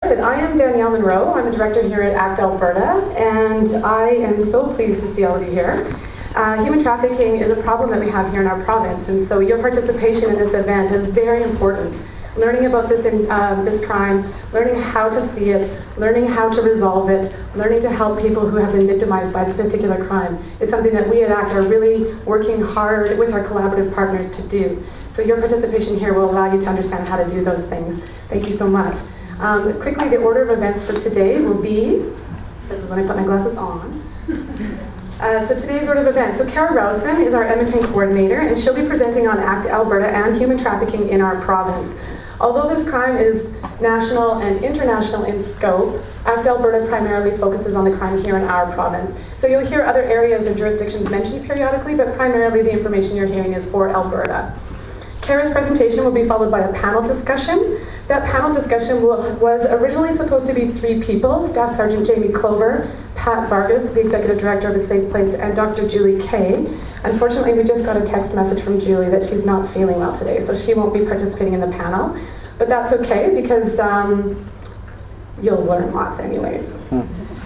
I am Danielle Monroe. I'm a director here at ACT Alberta, and I am so pleased to see all of you here. Human trafficking is a problem that we have here in our province, and so your participation in this event is very important. Learning about this crime, learning how to see it, learning how to resolve it, learning to help people who have been victimized by the particular crime is something that we at ACT are really working hard with our collaborative partners to do. So your participation here will allow you to understand how to do those things. Thank you so much. Quickly, the order of events for today will be, this is when I put my glasses on. So today's order of events. So Kara Rowson is our Edmonton coordinator, and she'll be presenting on ACT Alberta and human trafficking in our province. Although this crime is national and international in scope, ACT Alberta primarily focuses on the crime here in our province. So you'll hear other areas and jurisdictions mentioned periodically, but primarily the information you're hearing is for Alberta. Kara's presentation will be followed by a panel discussion. That panel discussion was originally supposed to be 3 people: Staff Sergeant Jamie Clover, Pat Vargas, the Executive Director of A Safe Place, and Dr. Julie Kay. Unfortunately, we just got a text message from Julie that she's not feeling well today, so she won't be participating in the panel. But that's okay, because you'll learn lots anyways.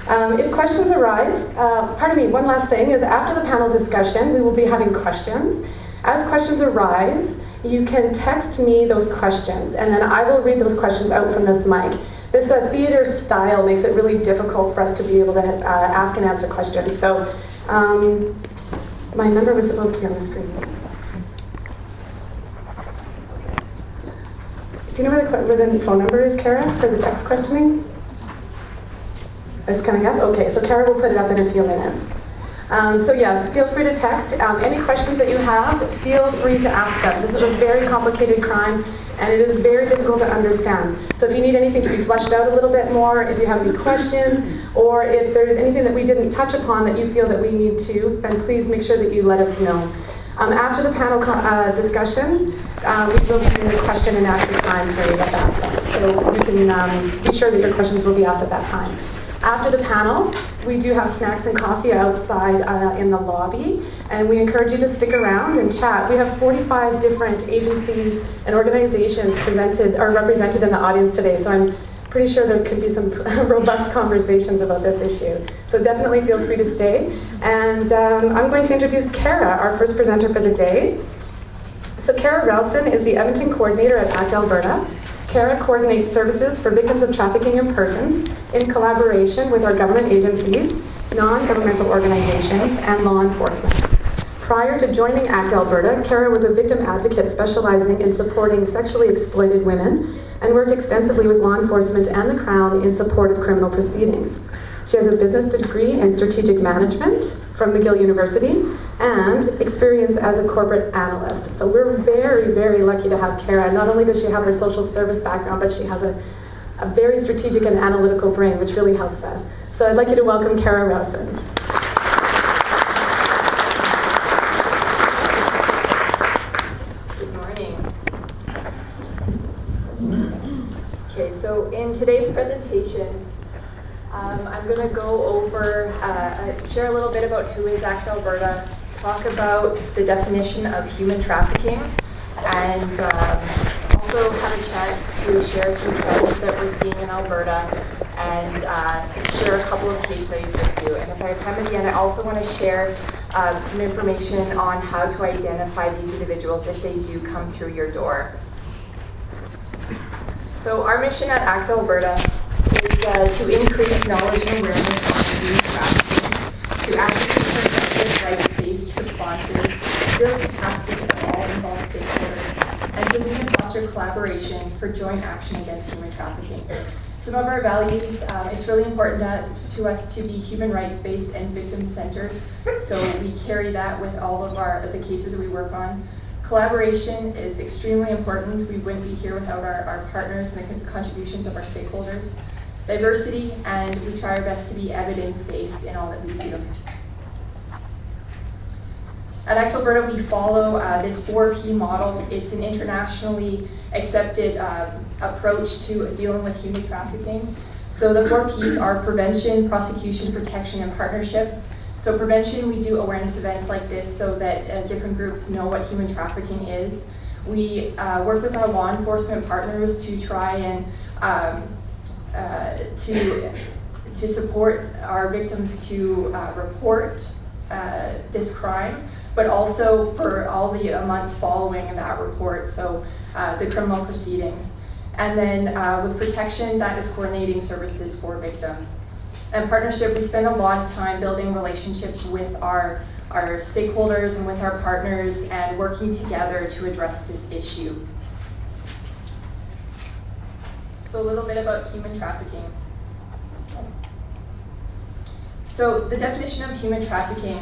If questions arise, one last thing is after the panel discussion, we will be having questions. As questions arise, you can text me those questions, and then I will read those questions out from this mic. This theater style makes it really difficult for us to be able to ask and answer questions. So my number was supposed to be on the screen. Do you know where the phone number is, Kara, for the text questioning? It's coming up? Okay, so Kara will put it up in a few minutes. So yes, feel free to text. Any questions that you have, feel free to ask them. This is a very complicated crime, and it is very difficult to understand. So if you need anything to be fleshed out a little bit more, if you have any questions, or if there's anything that we didn't touch upon that you feel that we need to, then please make sure that you let us know. After the panel discussion, we will be doing a question and answer time period at that point. So you can be sure that your questions will be asked at that time. After the panel, we do have snacks and coffee outside in the lobby, and we encourage you to stick around and chat. We have 45 different agencies and organizations represented in the audience today, so I'm pretty sure there could be some robust conversations about this issue. So definitely feel free to stay. And I'm going to introduce Kara, our first presenter for the day. So Kara Rowson is the Edmonton coordinator at ACT Alberta. Kara coordinates services for victims of trafficking in persons in collaboration with our government agencies, non-governmental organizations, and law enforcement. Prior to joining ACT Alberta, Kara was a victim advocate specializing in supporting sexually exploited women and worked extensively with law enforcement and the Crown in support of criminal proceedings. She has a business degree in strategic management from McGill University and experience as a corporate analyst. So we're very, very lucky to have Kara. Not only does she have her social service background, but she has a very strategic and analytical brain, which really helps us. So I'd like you to welcome Kara Rowson. Good morning. Okay, so in today's presentation, I'm going to go over, share a little bit about who is ACT Alberta, talk about the definition of human trafficking, and also have a chance to share some trends that we're seeing in Alberta, and share a couple of case studies with you. And if I have time at the end, I also want to share some information on how to identify these individuals if they do come through your door. So our mission at ACT Alberta is to increase knowledge and awareness on human trafficking, to advocate for effective rights-based responses, build capacity of all involved stakeholders, and to lead and foster collaboration for joint action against human trafficking. Some of our values, it's really important to us to be human rights-based and victim-centered, so we carry that with all of the cases that we work on. Collaboration is extremely important. We wouldn't be here without our partners and the contributions of our stakeholders. Diversity, and we try our best to be evidence-based in all that we do. At ACT Alberta, we follow this 4P model. It's an internationally accepted approach to dealing with human trafficking. So the 4 Ps are prevention, prosecution, protection, and partnership. So prevention, we do awareness events like this so that different groups know what human trafficking is. We work with our law enforcement partners to try and to support our victims to report this crime, but also for all the months following that report, so the criminal proceedings. And then with protection, that is coordinating services for victims. And partnership, we spend a lot of time building relationships with our stakeholders and with our partners and working together to address this issue. So a little bit about human trafficking. So the definition of human trafficking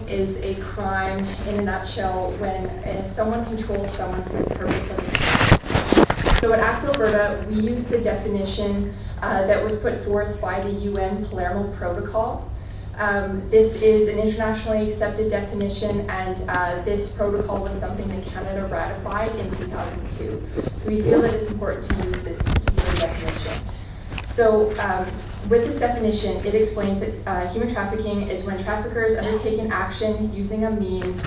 is a crime in a nutshell when someone controls someone for the purpose of exploitation. So at ACT Alberta, we use the definition that was put forth by the UN Palermo Protocol. This is an internationally accepted definition, and this protocol was something that Canada ratified in 2002. So we feel that it's important to use this particular definition. So with this definition, it explains that human trafficking is when traffickers undertake an action using a means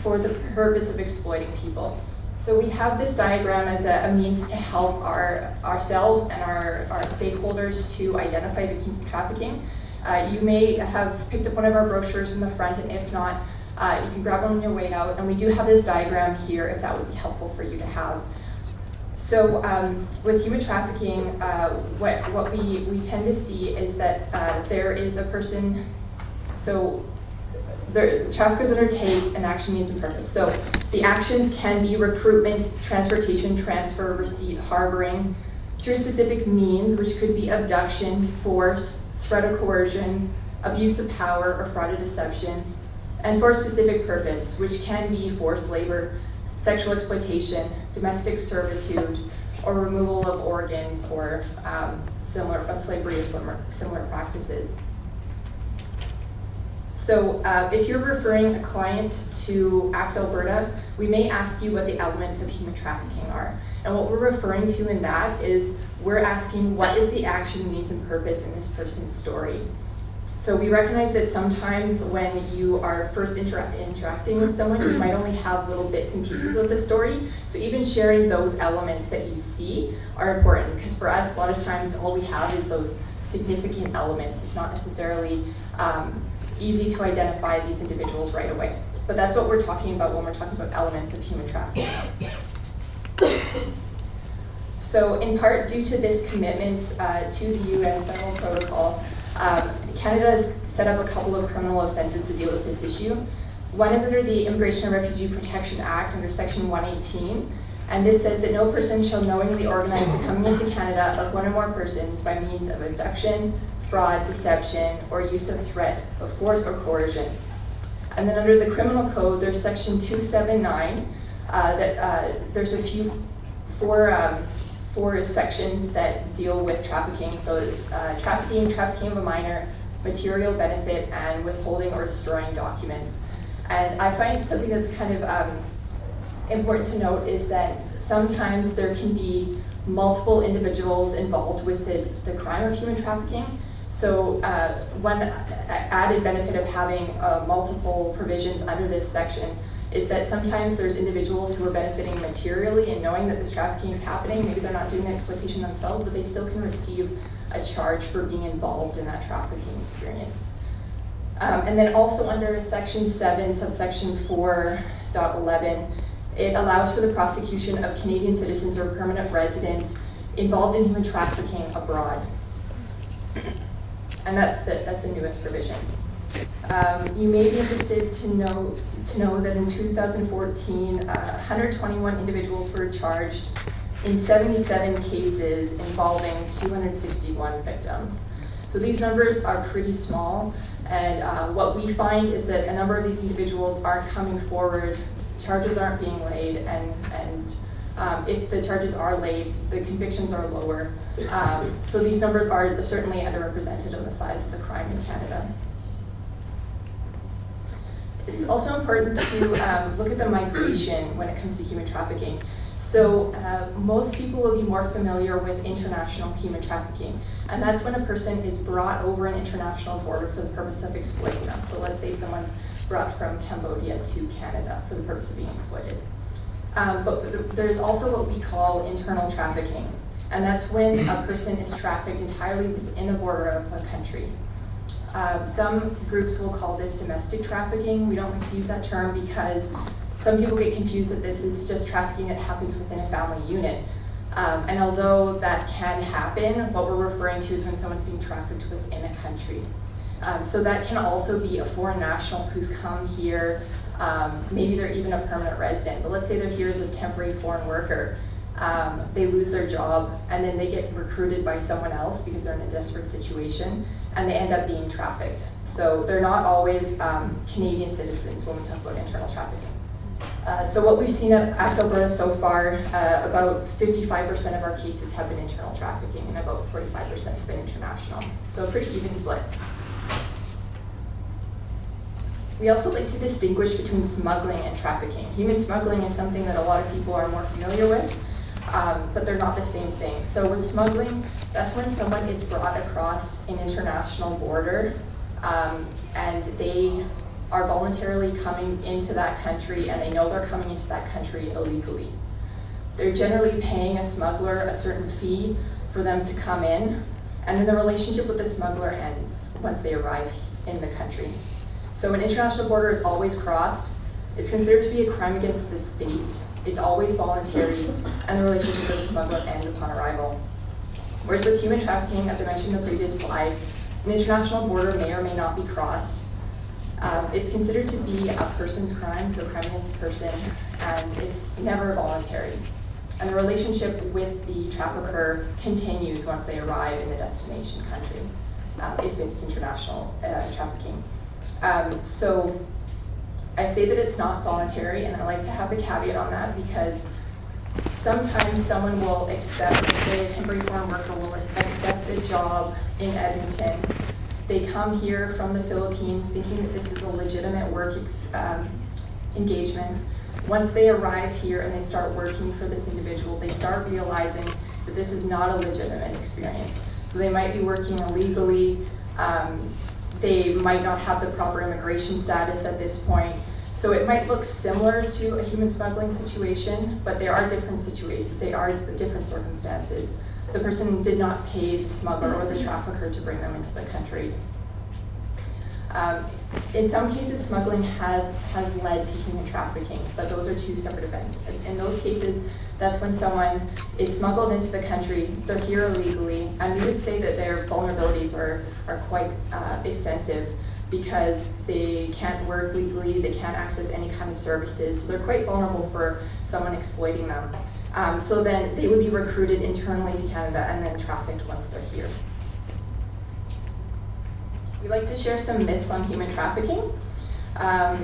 for the purpose of exploiting people. So we have this diagram as a means to help ourselves and our stakeholders to identify victims of trafficking. You may have picked up one of our brochures in the front, and if not, you can grab one on your way out. And we do have this diagram here if that would be helpful for you to have. So with human trafficking, what we tend to see is that there is a person, so the traffickers undertake an action, means, and purpose. So the actions can be recruitment, transportation, transfer, receipt, harboring, through specific means, which could be abduction, force, threat of coercion, abuse of power, or fraud or deception, and for a specific purpose, which can be forced labor, sexual exploitation, domestic servitude, or removal of organs, or slavery or similar practices. So if you're referring a client to ACT Alberta, we may ask you what the elements of human trafficking are. And what we're referring to in that is we're asking what is the action, means, and purpose in this person's story. So we recognize that sometimes when you are first interacting with someone, you might only have little bits and pieces of the story. So even sharing those elements that you see are important, because for us, a lot of times all we have is those significant elements. It's not necessarily easy to identify these individuals right away. But that's what we're talking about when we're talking about elements of human trafficking. So in part due to this commitment to the UN Federal Protocol, Canada has set up a couple of criminal offenses to deal with this issue. One is under the Immigration and Refugee Protection Act under Section 118, and this says that no person shall knowingly organize the coming into Canada of one or more persons by means of abduction, fraud, deception, or use of threat of force or coercion. And then under the Criminal Code, there's Section 279, there's four sections that deal with trafficking. So it's trafficking of a minor, material benefit, and withholding or destroying documents. And I find something that's kind of important to note is that sometimes there can be multiple individuals involved with the crime of human trafficking. So one added benefit of having multiple provisions under this section is that sometimes there's individuals who are benefiting materially and knowing that this trafficking is happening. Maybe they're not doing the exploitation themselves, but they still can receive a charge for being involved in that trafficking experience. And then also under Section 7, subsection 4.11, it allows for the prosecution of Canadian citizens or permanent residents involved in human trafficking abroad. And that's the newest provision. You may be interested to know that in 2014, 121 individuals were charged in 77 cases involving 261 victims. So these numbers are pretty small, and what we find is that a number of these individuals aren't coming forward, charges aren't being laid, and if the charges are laid, the convictions are lower. So these numbers are certainly underrepresented on the size of the crime in Canada. It's also important to look at the migration when it comes to human trafficking. So most people will be more familiar with international human trafficking, and that's when a person is brought over an international border for the purpose of exploiting them. So let's say someone's brought from Cambodia to Canada for the purpose of being exploited. But there's also what we call internal trafficking, and that's when a person is trafficked entirely within the border of a country. Some groups will call this domestic trafficking. We don't like to use that term because some people get confused that this is just trafficking that happens within a family unit. And although that can happen, what we're referring to is when someone's being trafficked within a country. So that can also be a foreign national who's come here, maybe they're even a permanent resident, but let's say they're here as a temporary foreign worker. They lose their job and then they get recruited by someone else because they're in a desperate situation and they end up being trafficked. So they're not always Canadian citizens when we talk about internal trafficking. So what we've seen at ACT Alberta so far, about 55% of our cases have been internal trafficking and about 45% have been international. So a pretty even split. We also like to distinguish between smuggling and trafficking. Human smuggling is something that a lot of people are more familiar with, but they're not the same thing. So with smuggling, that's when someone is brought across an international border and they are voluntarily coming into that country and they know they're coming into that country illegally. They're generally paying a smuggler a certain fee for them to come in, and then the relationship with the smuggler ends once they arrive in the country. So an international border is always crossed. It's considered to be a crime against the state. It's always voluntary, and the relationship with the smuggler ends upon arrival. Whereas with human trafficking, as I mentioned in the previous slide, an international border may or may not be crossed. It's considered to be a person's crime, so a crime against the person, and it's never voluntary. And the relationship with the trafficker continues once they arrive in the destination country, if it's international trafficking. So I say that it's not voluntary, and I like to have the caveat on that because sometimes someone will accept, say a temporary foreign worker will accept a job in Edmonton. They come here from the Philippines thinking that this is a legitimate work engagement. Once they arrive here and they start working for this individual, they start realizing that this is not a legitimate experience. So they might be working illegally, they might not have the proper immigration status at this point. So it might look similar to a human smuggling situation, but there are different circumstances. The person did not pay the smuggler or the trafficker to bring them into the country. In some cases, smuggling has led to human trafficking, but those are two separate events. In those cases, that's when someone is smuggled into the country, they're here illegally, and we would say that their vulnerabilities are quite extensive because they can't work legally, they can't access any kind of services, so they're quite vulnerable for someone exploiting them. So then they would be recruited internally to Canada and then trafficked once they're here. We like to share some myths on human trafficking.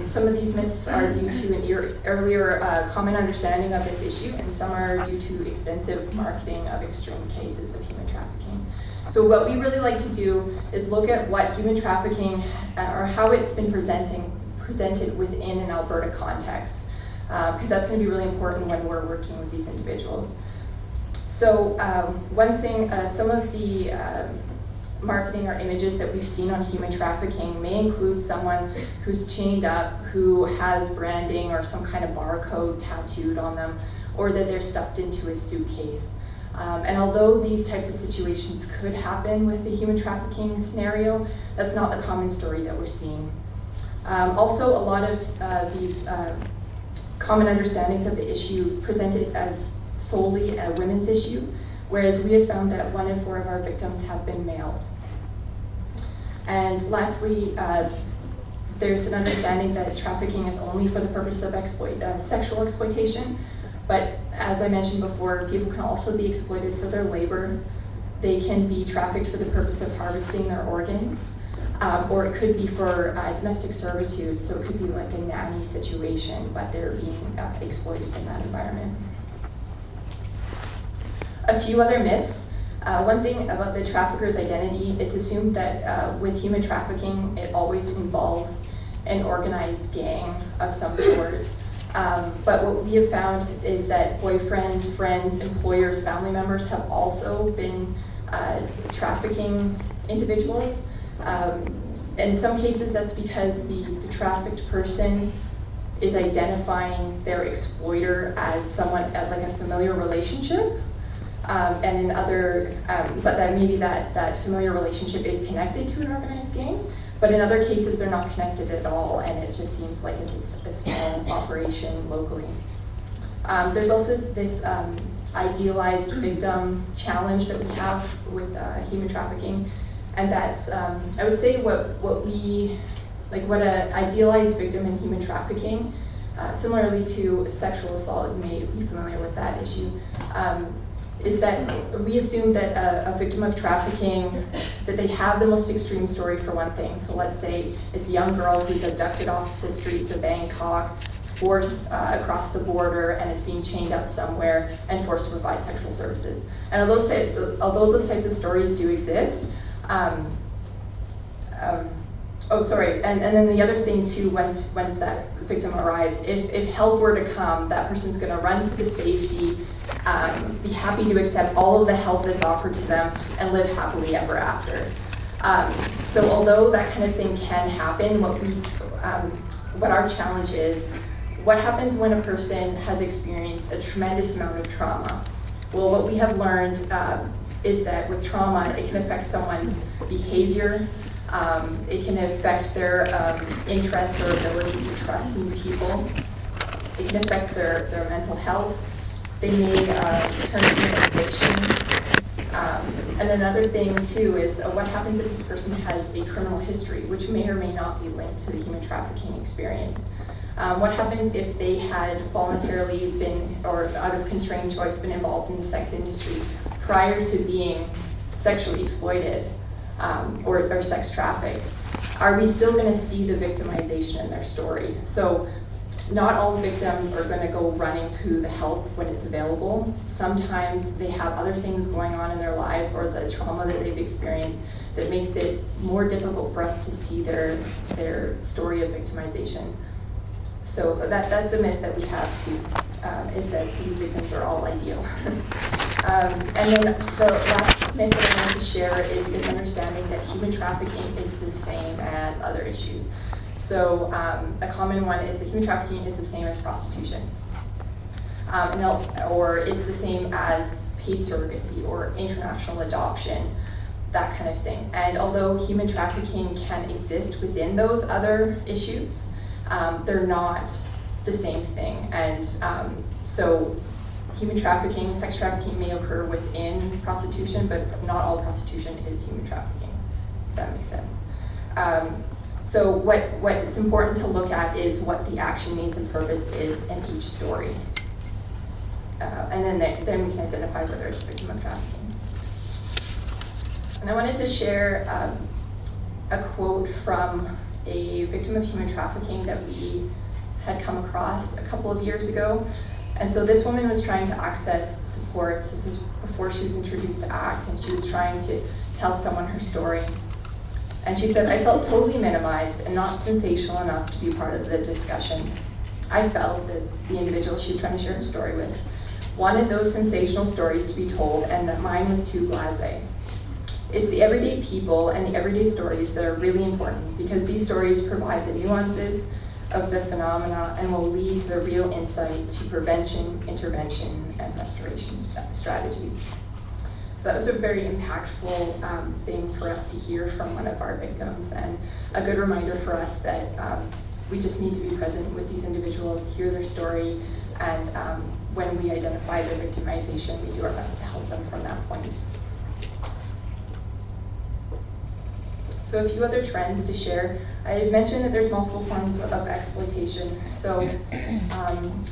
Some of these myths are due to an earlier common understanding of this issue, and some are due to extensive marketing of extreme cases of human trafficking. So what we really like to do is look at what human trafficking, or how it's been presented within an Alberta context, because that's going to be really important when we're working with these individuals. So one thing, some of the marketing or images that we've seen on human trafficking may include someone who's chained up, who has branding or some kind of barcode tattooed on them, or that they're stuffed into a suitcase. And although these types of situations could happen with the human trafficking scenario, that's not the common story that we're seeing. Also, a lot of these common understandings of the issue presented as solely a women's issue, whereas we have found that 1 in 4 of our victims have been males. And lastly, there's an understanding that trafficking is only for the purpose of sexual exploitation, but as I mentioned before, people can also be exploited for their labor. They can be trafficked for the purpose of harvesting their organs, or it could be for domestic servitude, so it could be like a nanny situation, but they're being exploited in that environment. A few other myths. One thing about the trafficker's identity, it's assumed that with human trafficking, it always involves an organized gang of some sort. But what we have found is that boyfriends, friends, employers, family members have also been trafficking individuals. In some cases, that's because the trafficked person is identifying their exploiter as someone, like a familiar relationship. and in other, but that maybe that familiar relationship is connected to an organized gang. But in other cases, they're not connected at all, and it just seems like it's a small operation locally. There's also this idealized victim challenge that we have with human trafficking, and that's, I would say what an idealized victim in human trafficking, similarly to sexual assault, you may be familiar with that issue, is that we assume that a victim of trafficking, that they have the most extreme story for one thing. So let's say it's a young girl who's abducted off the streets of Bangkok, forced across the border, and is being chained up somewhere and forced to provide sexual services. And although those types of stories do exist, and then the other thing too, once that victim arrives, if help were to come, that person's going to run to the safety, be happy to accept all of the help that's offered to them, and live happily ever after. So although that kind of thing can happen, what our challenge is, what happens when a person has experienced a tremendous amount of trauma? Well, what we have learned is that with trauma, it can affect someone's behavior. It can affect their interest or ability to trust new people. It can affect their mental health. They may turn to an addiction. And another thing too is what happens if this person has a criminal history, which may or may not be linked to the human trafficking experience. What happens if they had voluntarily been, or out of constrained choice, been involved in the sex industry prior to being sexually exploited or sex trafficked? Are we still going to see the victimization in their story? So not all victims are going to go running to the help when it's available. Sometimes they have other things going on in their lives, or the trauma that they've experienced, that makes it more difficult for us to see their story of victimization. So that's a myth that we have too, is that these victims are all ideal. And then the last myth that I want to share is this understanding that human trafficking is the same as other issues. So a common one is that human trafficking is the same as prostitution, or it's the same as paid surrogacy or international adoption, that kind of thing. And although human trafficking can exist within those other issues, they're not the same thing. And so human trafficking, sex trafficking may occur within prostitution, but not all prostitution is human trafficking, if that makes sense. So what's important to look at is what the action, means, and purpose is in each story. And then we can identify whether it's a victim of trafficking. And I wanted to share a quote from a victim of human trafficking that we had come across a couple of years ago. And so this woman was trying to access support. This was before she was introduced to ACT, and she was trying to tell someone her story. And she said, "I felt totally minimized and not sensational enough to be part of the discussion. I felt that the individual she was trying to share her story with wanted those sensational stories to be told, and that mine was too blasé. It's the everyday people and the everyday stories that are really important, because these stories provide the nuances of the phenomena and will lead to the real insight to prevention, intervention, and restoration strategies." So that was a very impactful thing for us to hear from one of our victims, and a good reminder for us that we just need to be present with these individuals, hear their story, and when we identify their victimization, we do our best to help them from that point. So a few other trends to share. I had mentioned that there's multiple forms of exploitation. So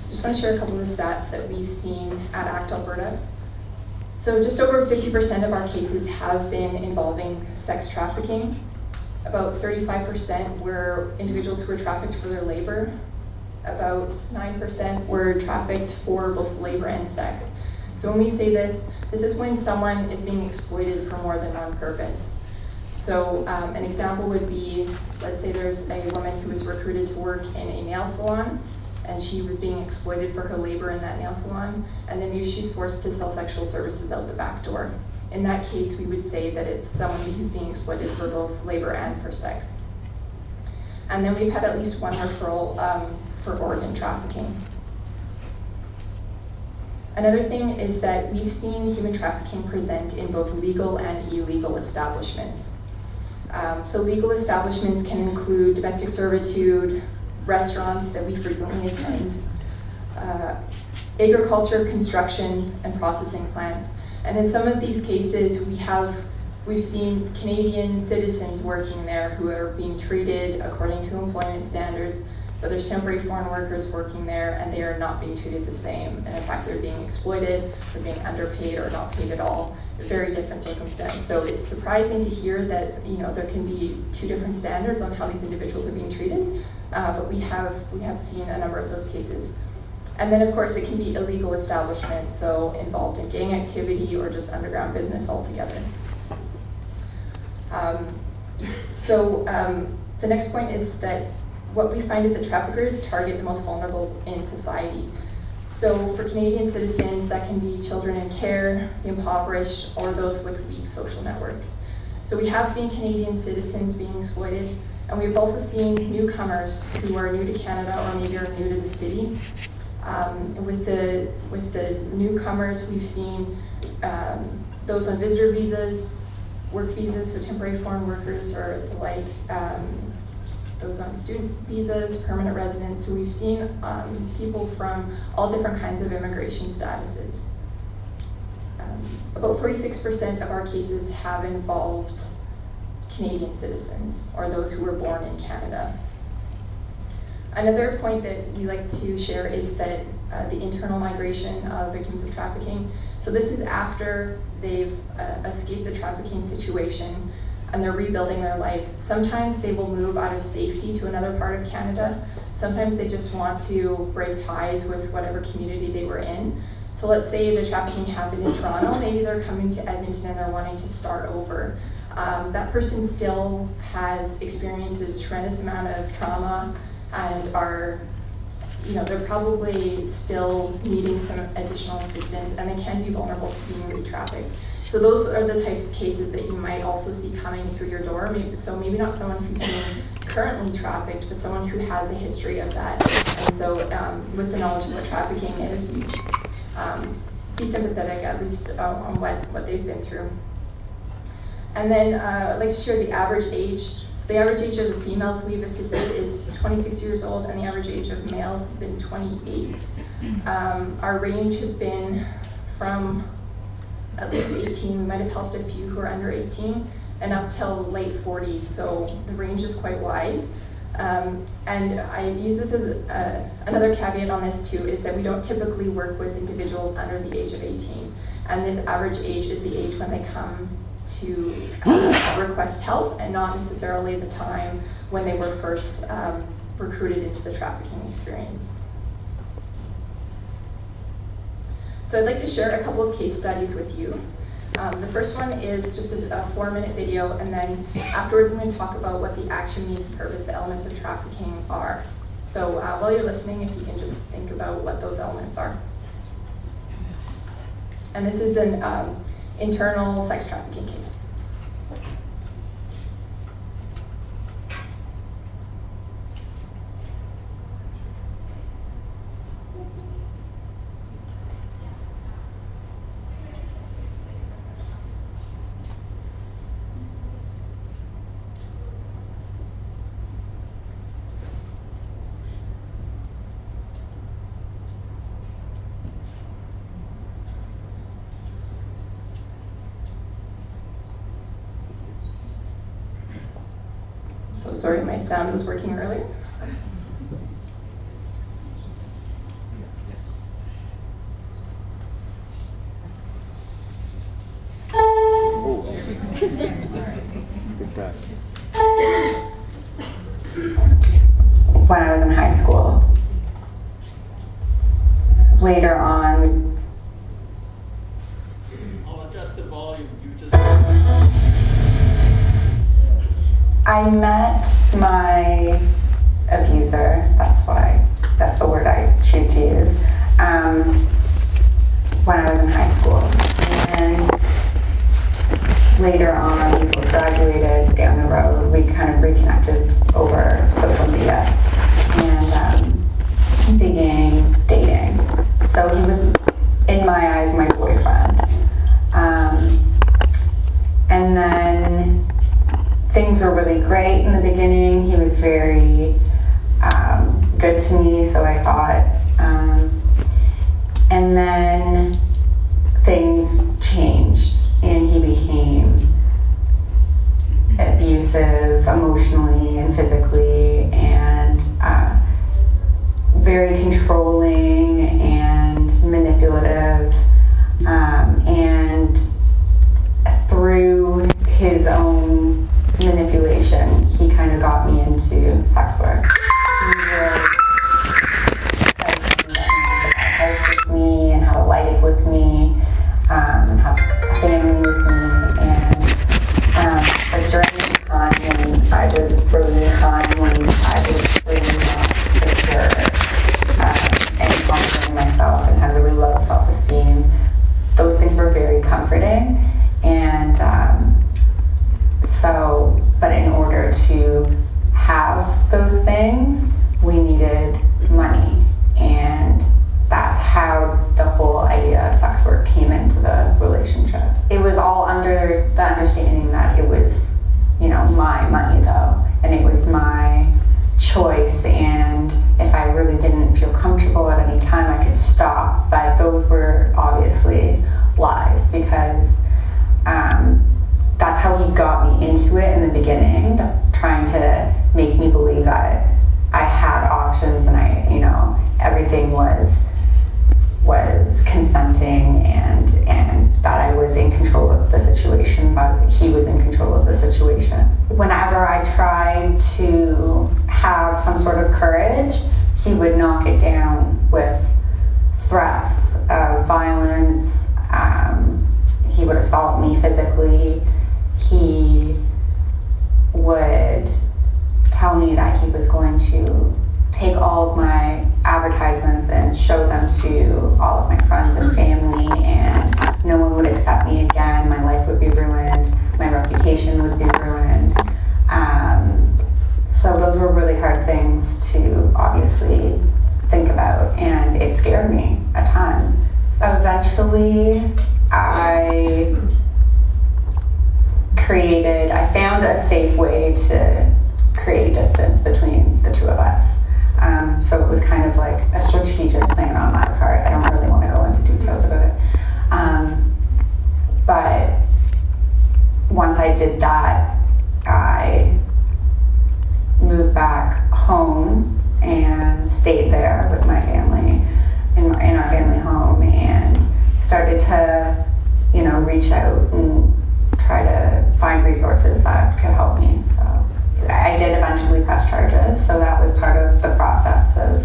just want to share a couple of the stats that we've seen at ACT Alberta. So just over 50% of our cases have been involving sex trafficking. About 35% were individuals who were trafficked for their labor. About 9% were trafficked for both labor and sex. So when we say this is when someone is being exploited for more than one purpose. So an example would be, let's say there's a woman who was recruited to work in a nail salon, and she was being exploited for her labor in that nail salon, and then maybe she's forced to sell sexual services out the back door. In that case, we would say that it's someone who's being exploited for both labor and for sex. And then we've had at least one referral for organ trafficking. Another thing is that we've seen human trafficking present in both legal and illegal establishments. So legal establishments can include domestic servitude, restaurants that we frequently attend, agriculture, construction, and processing plants. And in some of these cases, we've seen Canadian citizens working there who are being treated according to employment standards, but there's temporary foreign workers working there and they are not being treated the same. And in fact, they're being exploited, they're being underpaid or not paid at all. Very different circumstance. So it's surprising to hear that there can be two different standards on how these individuals are being treated, but we have seen a number of those cases. And then of course it can be illegal establishments, so involved in gang activity or just underground business altogether. The next point is that what we find is that traffickers target the most vulnerable in society. So for Canadian citizens, that can be children in care, the impoverished, or those with weak social networks. So we have seen Canadian citizens being exploited, and we've also seen newcomers who are new to Canada or maybe are new to the city. With the newcomers, we've seen those on visitor visas, work visas, so temporary foreign workers, or like those on student visas, permanent residents. So we've seen people from all different kinds of immigration statuses. About 46% of our cases have involved Canadian citizens or those who were born in Canada. Another point that we like to share is that the internal migration of victims of trafficking. So this is after they've escaped the trafficking situation and they're rebuilding their life. Sometimes they will move out of safety to another part of Canada. Sometimes they just want to break ties with whatever community they were in. So let's say the trafficking happened in Toronto, maybe they're coming to Edmonton and they're wanting to start over. That person still has experienced a tremendous amount of trauma and are, they're probably still needing some additional assistance and they can be vulnerable to being re-trafficked. So those are the types of cases that you might also see coming through your door. Maybe not someone who's being currently trafficked, but someone who has a history of that. And so with the knowledge of what trafficking is, be sympathetic at least on what they've been through. And then I'd like to share the average age. So the average age of the females we've assisted is 26 years old, and the average age of males has been 28. Our range has been from at least 18, we might have helped a few who are under 18, and up till late 40s, so the range is quite wide. And I use this as another caveat on this too, is that we don't typically work with individuals under the age of 18. And this average age is the age when they come to request help, and not necessarily the time when they were first recruited into the trafficking experience. So I'd like to share a couple of case studies with you. The first one is just a 4-minute video, and then afterwards I'm going to talk about what the action, means, and purpose, the elements of trafficking are. So while you're listening, if you can just think about what those elements are. And this is an internal sex trafficking case. So sorry, my sound was working earlier. When I was in high school. Later on, I'll adjust the volume. I met my abuser, that's the word I choose to use, when I was in high school. And later on, we graduated down the road, we kind of reconnected over social media and began dating. So he was in in my eyes, my boyfriend. And then things were really great in the beginning. He was very good to me, so I thought. And then things changed, and he became abusive emotionally and physically, and very controlling and manipulative, and through his own manipulation, he kind of got me into sex work. He would house with me and have a life with me, and have a family with me, and but during the time when I was really time when I was really not secure and confident in myself and had really low self-esteem, those things were very comforting. And but in order to have those things, we needed money. And that's how the whole idea of sex work came into the relationship. It was all under the understanding that it was, my money though, and it was my choice, and if I really didn't feel comfortable at any time, I could stop. But those were obviously lies, because that's how he got me into it in the beginning, trying to make me believe that I had options and everything was consenting, and that I was in control of the situation, but he was in control of the situation. Whenever I tried to have some sort of courage, he would knock it down with threats of violence. He would assault me physically. He would tell me that he was going to take all of my advertisements and show them to all of my friends and family, and no one would accept me again. My life would be ruined. My reputation would be ruined. So those were really hard things to obviously think about, and it scared me a ton. So eventually I found a safe way to create distance between the two of us. So it was kind of like a strategic plan on my part. I don't really want to go into details about it. But once I did that, I moved back home and stayed there with my family in our family home, and started to, reach out and try to find resources that could help me. So I did eventually press charges, so that was part of the process of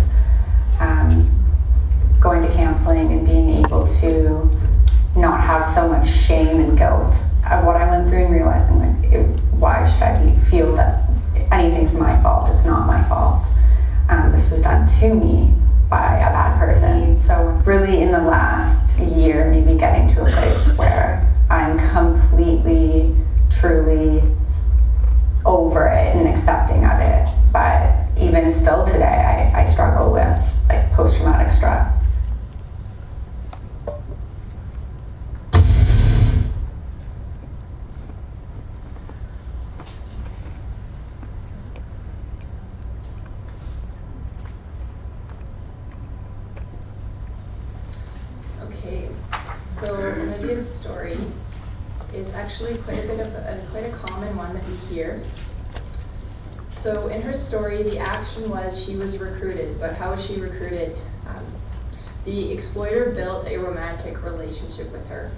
going to counseling and being able to not have so much shame and guilt of what I went through, and realizing why should I feel that anything's my fault? It's not my fault. This was done to me by a bad person. So really in the last year, maybe getting to a place where I'm completely, truly over it and accepting of it. But even still today, I struggle with post-traumatic stress. Okay, so Olivia's story is actually quite a common one that we hear. So in her story, the action was she was recruited, but how was she recruited? The exploiter built a romantic relationship with her.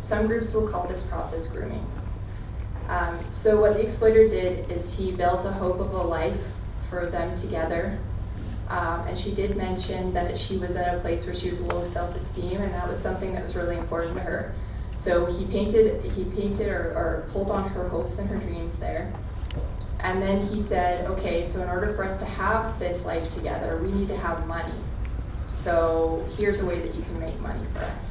Some groups will call this process grooming. So what the exploiter did is he built a hope of a life for them together. And she did mention that she was at a place where she was low self-esteem, and that was something that was really important to her. So he painted or pulled on her hopes and her dreams there. And then he said, okay, so in order for us to have this life together, we need to have money. So here's a way that you can make money for us.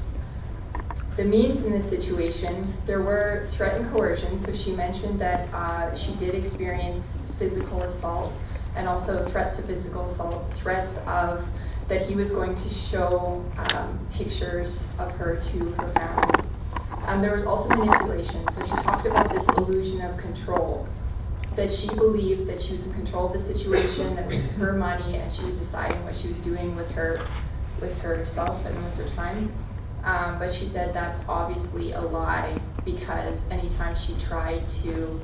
The means in this situation, there were threat and coercion. So she mentioned that she did experience physical assault, and also threats of physical assault, threats of that he was going to show pictures of her to her family. There was also manipulation. So she talked about this illusion of control, that she believed that she was in control of the situation, that it was her money, and she was deciding what she was doing with herself and with her time. But she said that's obviously a lie, because anytime she tried to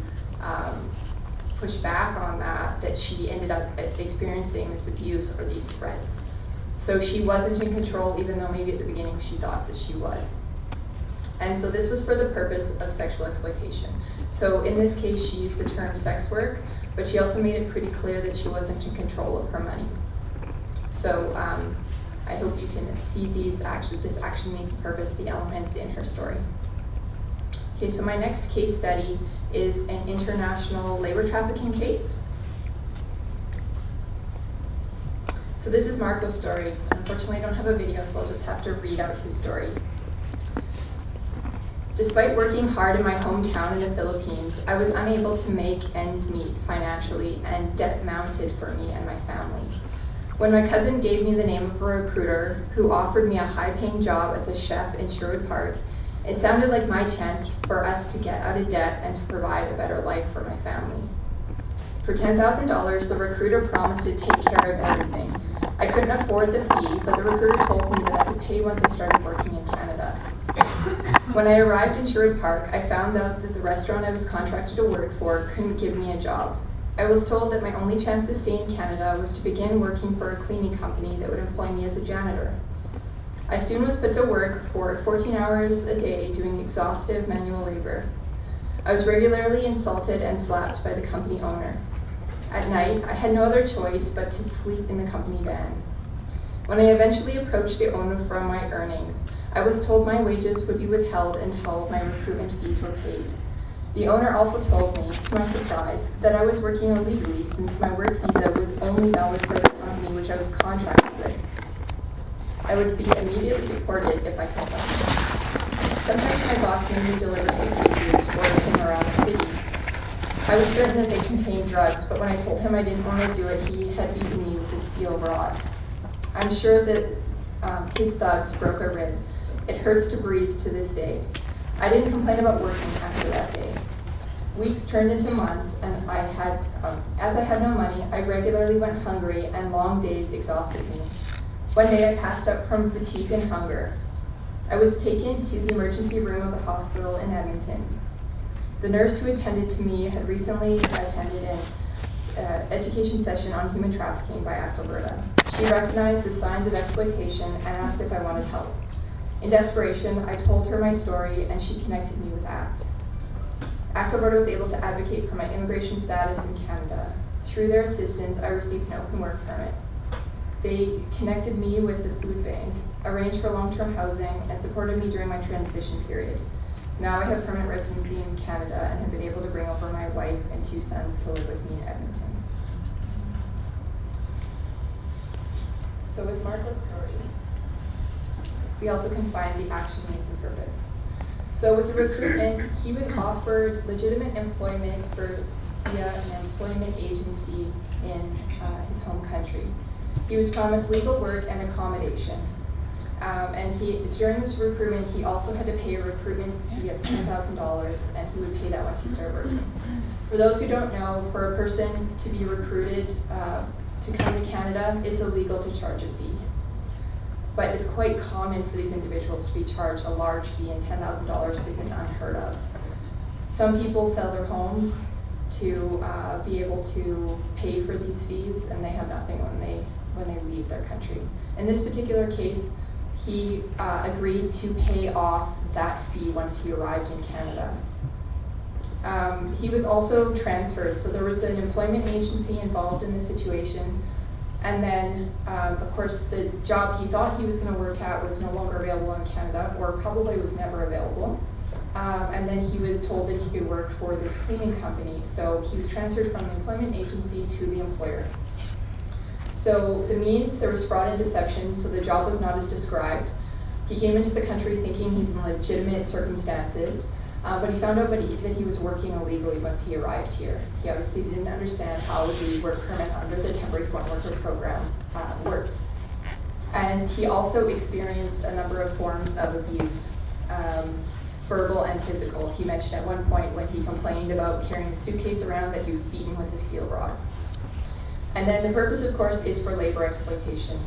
push back on that she ended up experiencing this abuse or these threats. So she wasn't in control, even though maybe at the beginning she thought that she was. And so this was for the purpose of sexual exploitation. So in this case, she used the term sex work, but she also made it pretty clear that she wasn't in control of her money. So I hope you can see this action means purpose, the elements in her story. Okay, so my next case study is an international labor trafficking case. So this is Marco's story. Unfortunately, I don't have a video, so I'll just have to read out his story. Despite working hard in my hometown in the Philippines, I was unable to make ends meet financially, and debt mounted for me and my family. When my cousin gave me the name of a recruiter who offered me a high-paying job as a chef in Sherwood Park, it sounded like my chance for us to get out of debt and to provide a better life for my family. For $10,000, the recruiter promised to take care of everything. I couldn't afford the fee, but the recruiter told me that I could pay once I started working in Canada. When I arrived in Sherwood Park, I found out that the restaurant I was contracted to work for couldn't give me a job. I was told that my only chance to stay in Canada was to begin working for a cleaning company that would employ me as a janitor. I soon was put to work for 14 hours a day doing exhaustive manual labor. I was regularly insulted and slapped by the company owner. At night, I had no other choice but to sleep in the company van. When I eventually approached the owner for my earnings, I was told my wages would be withheld until my recruitment fees were paid. The owner also told me, to my surprise, that I was working illegally since my work visa was only valid for the company which I was contracted with. I would be immediately deported if I complained. Sometimes my boss made me deliver suitcases for him around the city. I was certain that they contained drugs, but when I told him I didn't want to do it, he had beaten me with a steel rod. I'm sure that his thugs broke a rib. It hurts to breathe to this day. I didn't complain about working after that day. Weeks turned into months, and as I had no money, I regularly went hungry, and long days exhausted me. One day I passed out from fatigue and hunger. I was taken to the emergency room of the hospital in Edmonton. The nurse who attended to me had recently attended an education session on human trafficking by ACT Alberta. She recognized the signs of exploitation and asked if I wanted help. In desperation, I told her my story, and she connected me with ACT. ACT Alberta was able to advocate for my immigration status in Canada. Through their assistance, I received an open work permit. They connected me with the food bank, arranged for long-term housing, and supported me during my transition period. Now I have permanent residency in Canada and have been able to bring over my wife and 2 sons to live with me in Edmonton. So with Marco's story, we also can find the action, means, and purpose. So with the recruitment, he was offered legitimate employment via an employment agency in his home country. He was promised legal work and accommodation. And during this recruitment, he also had to pay a recruitment fee of $10,000, and he would pay that once he started working. For those who don't know, for a person to be recruited to come to Canada, it's illegal to charge a fee. But it's quite common for these individuals to be charged a large fee, and $10,000 isn't unheard of. Some people sell their homes to be able to pay for these fees, and they have nothing when they leave their country. In this particular case, he agreed to pay off that fee once he arrived in Canada. He was also transferred, so there was an employment agency involved in the situation. And then, of course, the job he thought he was going to work at was no longer available in Canada, or probably was never available. And then he was told that he could work for this cleaning company. So he was transferred from the employment agency to the employer. So the means, there was fraud and deception, so the job was not as described. He came into the country thinking he's in legitimate circumstances, but he found out that he was working illegally once he arrived here. He obviously didn't understand how the work permit under the temporary foreign worker program worked. And he also experienced a number of forms of abuse, verbal and physical. He mentioned at one point when he complained about carrying a suitcase around that he was beaten with a steel rod. And then the purpose, of course, is for labor exploitation.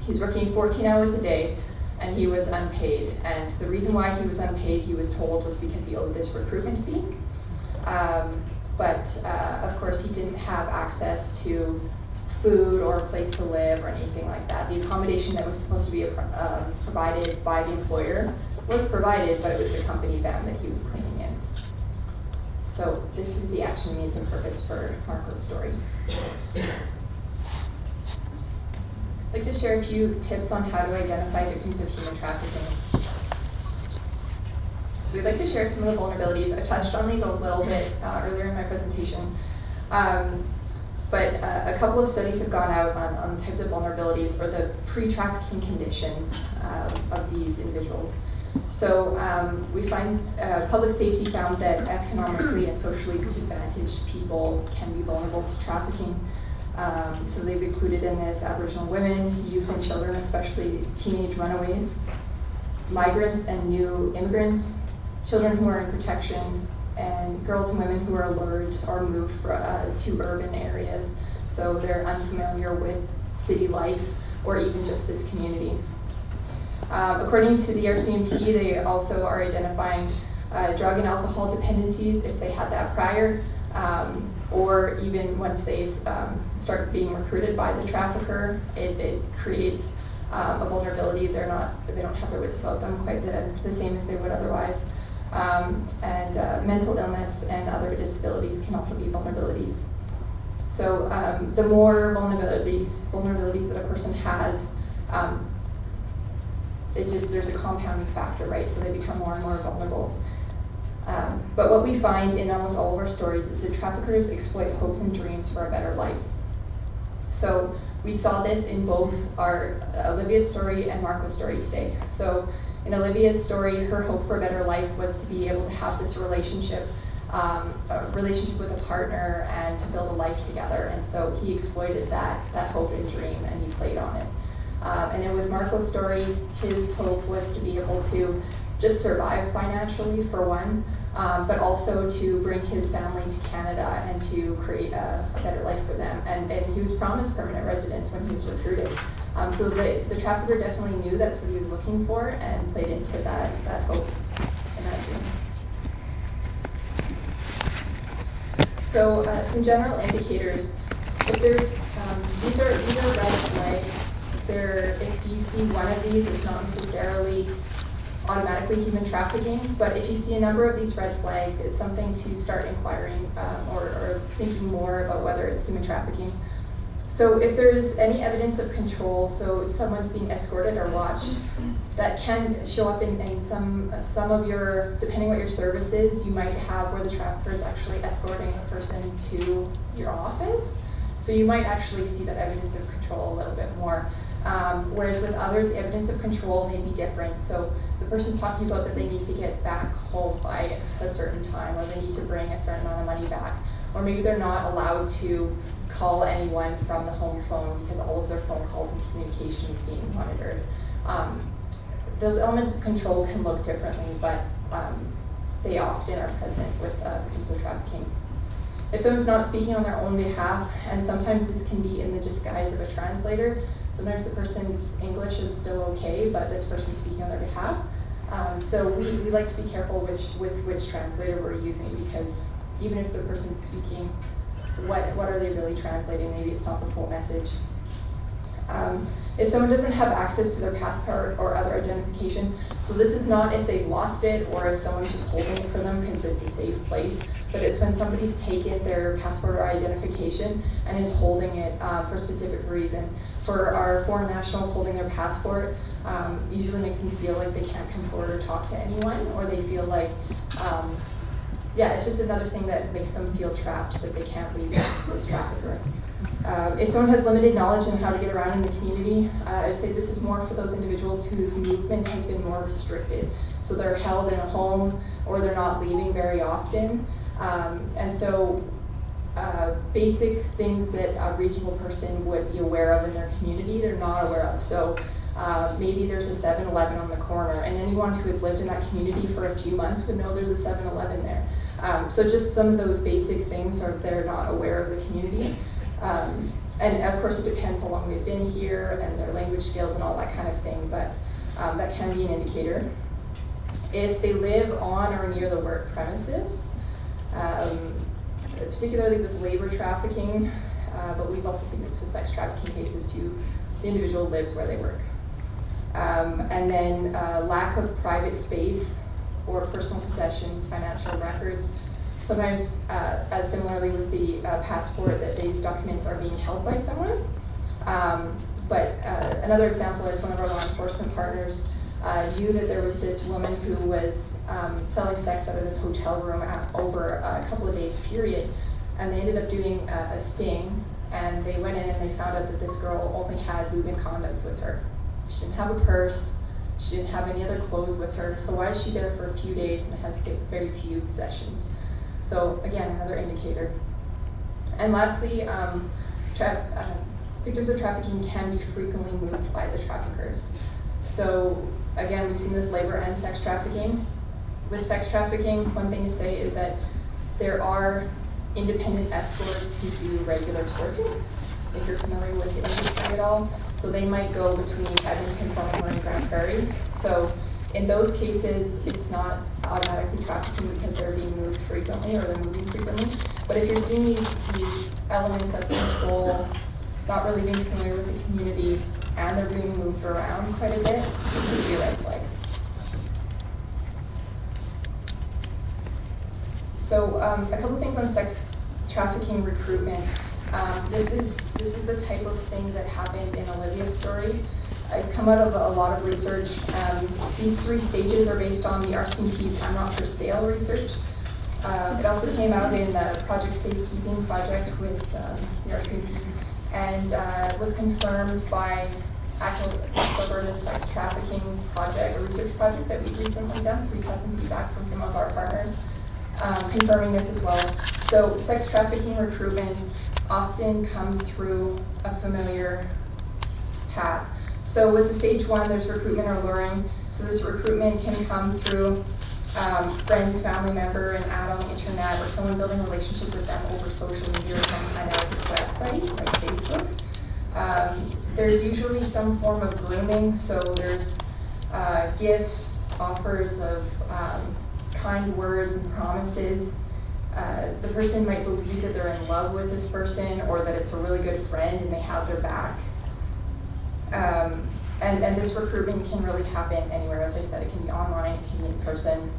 He's working 14 hours a day, and he was unpaid. And the reason why he was unpaid, he was told, was because he owed this recruitment fee. Of course, he didn't have access to food or a place to live or anything like that. The accommodation that was supposed to be provided by the employer was provided, but it was the company van that he was cleaning in. So this is the action, means, and purpose for Marco's story. I'd like to share a few tips on how to identify victims of human trafficking. So we'd like to share some of the vulnerabilities. I touched on these a little bit earlier in my presentation. But a couple of studies have gone out on types of vulnerabilities or the pre-trafficking conditions of these individuals. So we find public safety found that economically and socially disadvantaged people can be vulnerable to trafficking. So they've included in this Aboriginal women, youth and children, especially teenage runaways, migrants and new immigrants, children who are in protection, and girls and women who are lured or moved to urban areas. So they're unfamiliar with city life or even just this community. According to the RCMP, they also are identifying drug and alcohol dependencies if they had that prior, or even once they start being recruited by the trafficker, it creates a vulnerability. They don't have their wits about them quite the same as they would otherwise. Mental illness and other disabilities can also be vulnerabilities. So the more vulnerabilities that a person has, there's a compounding factor, right? So they become more and more vulnerable. But what we find in almost all of our stories is that traffickers exploit hopes and dreams for a better life. So we saw this in both our Olivia's story and Marco's story today. So in Olivia's story, her hope for a better life was to be able to have this relationship with a partner and to build a life together. And so he exploited that hope and dream, and he played on it. And then with Marco's story, his hope was to be able to just survive financially for one, but also to bring his family to Canada and to create a better life for them. And he was promised permanent residence when he was recruited. So the trafficker definitely knew that's what he was looking for and played into that hope and that dream. So some general indicators. If there's these are red flags. If you see one of these, it's not necessarily automatically human trafficking, but if you see a number of these red flags, it's something to start inquiring or thinking more about whether it's human trafficking. So if there's any evidence of control, so someone's being escorted or watched, that can show up in some of your, depending what your service is, you might have where the trafficker is actually escorting a person to your office. So you might actually see that evidence of control a little bit more. Whereas with others, the evidence of control may be different. So the person's talking about that they need to get back home by a certain time, or they need to bring a certain amount of money back. Or maybe they're not allowed to call anyone from the home phone because all of their phone calls and communication is being monitored. Those elements of control can look differently, but they often are present with victims of trafficking. If someone's not speaking on their own behalf, and sometimes this can be in the disguise of a translator, sometimes the person's English is still okay, but this person's speaking on their behalf. So we like to be careful with which translator we're using, because even if the person's speaking, what are they really translating? Maybe it's not the full message. If someone doesn't have access to their passport or other identification, so this is not if they've lost it or if someone's just holding it for them because it's a safe place, but it's when somebody's taken their passport or identification and is holding it for a specific reason. For our foreign nationals, holding their passport usually makes them feel like they can't come forward or talk to anyone, or they feel like, it's just another thing that makes them feel trapped, that they can't leave this trafficker. If someone has limited knowledge on how to get around in the community, I would say this is more for those individuals whose movement has been more restricted. So they're held in a home or they're not leaving very often. And so basic things that a reasonable person would be aware of in their community, they're not aware of. So maybe there's a 7-Eleven on the corner, and anyone who has lived in that community for a few months would know there's a 7-Eleven there. So just some of those basic things are they're not aware of the community. And of course it depends how long they've been here and their language skills and all that kind of thing, but that can be an indicator. If they live on or near the work premises, particularly with labor trafficking, but we've also seen this with sex trafficking cases too, the individual lives where they work. And then lack of private space or personal possessions, financial records. Sometimes, as similarly with the passport, that these documents are being held by someone. But another example is one of our law enforcement partners knew that there was this woman who was selling sex out of this hotel room over a couple of days period, and they ended up doing a sting, and they went in and they found out that this girl only had lube and condoms with her. She didn't have a purse, she didn't have any other clothes with her, so why is she there for a few days and has very few possessions? So again, another indicator. And lastly, victims of trafficking can be frequently moved by the traffickers. So again, we've seen this labor and sex trafficking. With sex trafficking, one thing to say is that there are independent escorts who do regular circuits, if you're familiar with the industry at all. So they might go between Edmonton, Farnborough, and Grand Prairie. So in those cases, it's not automatically trafficking because they're being moved frequently or they're moving frequently. But if you're seeing these elements of control, not really being familiar with the community, and they're being moved around quite a bit, it could be a red flag. So a couple things on sex trafficking recruitment. This is the type of thing that happened in Olivia's story. It's come out of a lot of research. These 3 stages are based on the RCMP's I'm Not For Sale research. It also came out in the Project Safekeeping project with the RCMP, and was confirmed by ACT Alberta's sex trafficking project, a research project that we've recently done. So we've had some feedback from some of our partners confirming this as well. So sex trafficking recruitment often comes through a familiar path. So with the stage 1, there's recruitment or luring. So this recruitment can come through friend, family member, an ad on the internet, or someone building a relationship with them over social media or some kind of website like Facebook. There's usually some form of grooming. So there's gifts, offers of kind words and promises. The person might believe that they're in love with this person or that it's a really good friend and they have their back. And this recruitment can really happen anywhere. As I said, it can be online, it can be in person.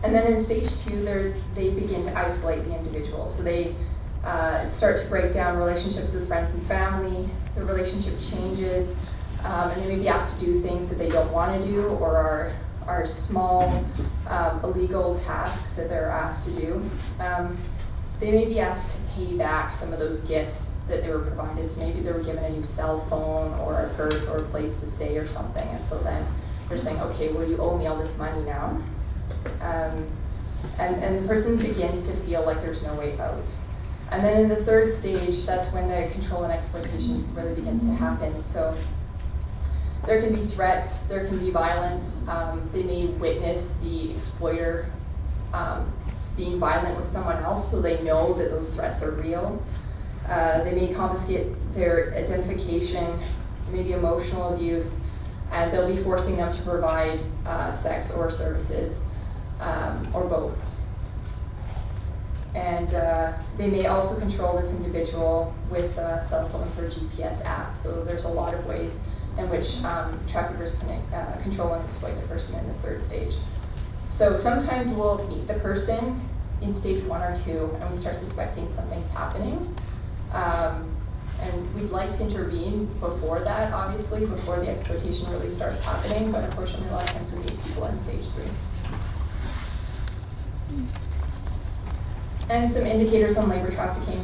And then in stage 2, they begin to isolate the individual. So they start to break down relationships with friends and family. The relationship changes, and they may be asked to do things that they don't want to do or are small illegal tasks that they're asked to do. They may be asked to pay back some of those gifts that they were provided. So maybe they were given a new cell phone or a purse or a place to stay or something. And so then they're saying, okay, well, you owe me all this money now. And the person begins to feel like there's no way out. And then in the 3rd stage, that's when the control and exploitation really begins to happen. So there can be threats, there can be violence. They may witness the exploiter being violent with someone else, so they know that those threats are real. They may confiscate their identification, maybe emotional abuse, and they'll be forcing them to provide sex or services, or both. And they may also control this individual with cell phones or GPS apps. So there's a lot of ways in which traffickers can control and exploit the person in the 3rd stage. So sometimes we'll meet the person in stage 1 or 2 and we start suspecting something's happening. And we'd like to intervene before that, obviously, before the exploitation really starts happening, but unfortunately a lot of times we meet people in stage 3. And some indicators on labor trafficking.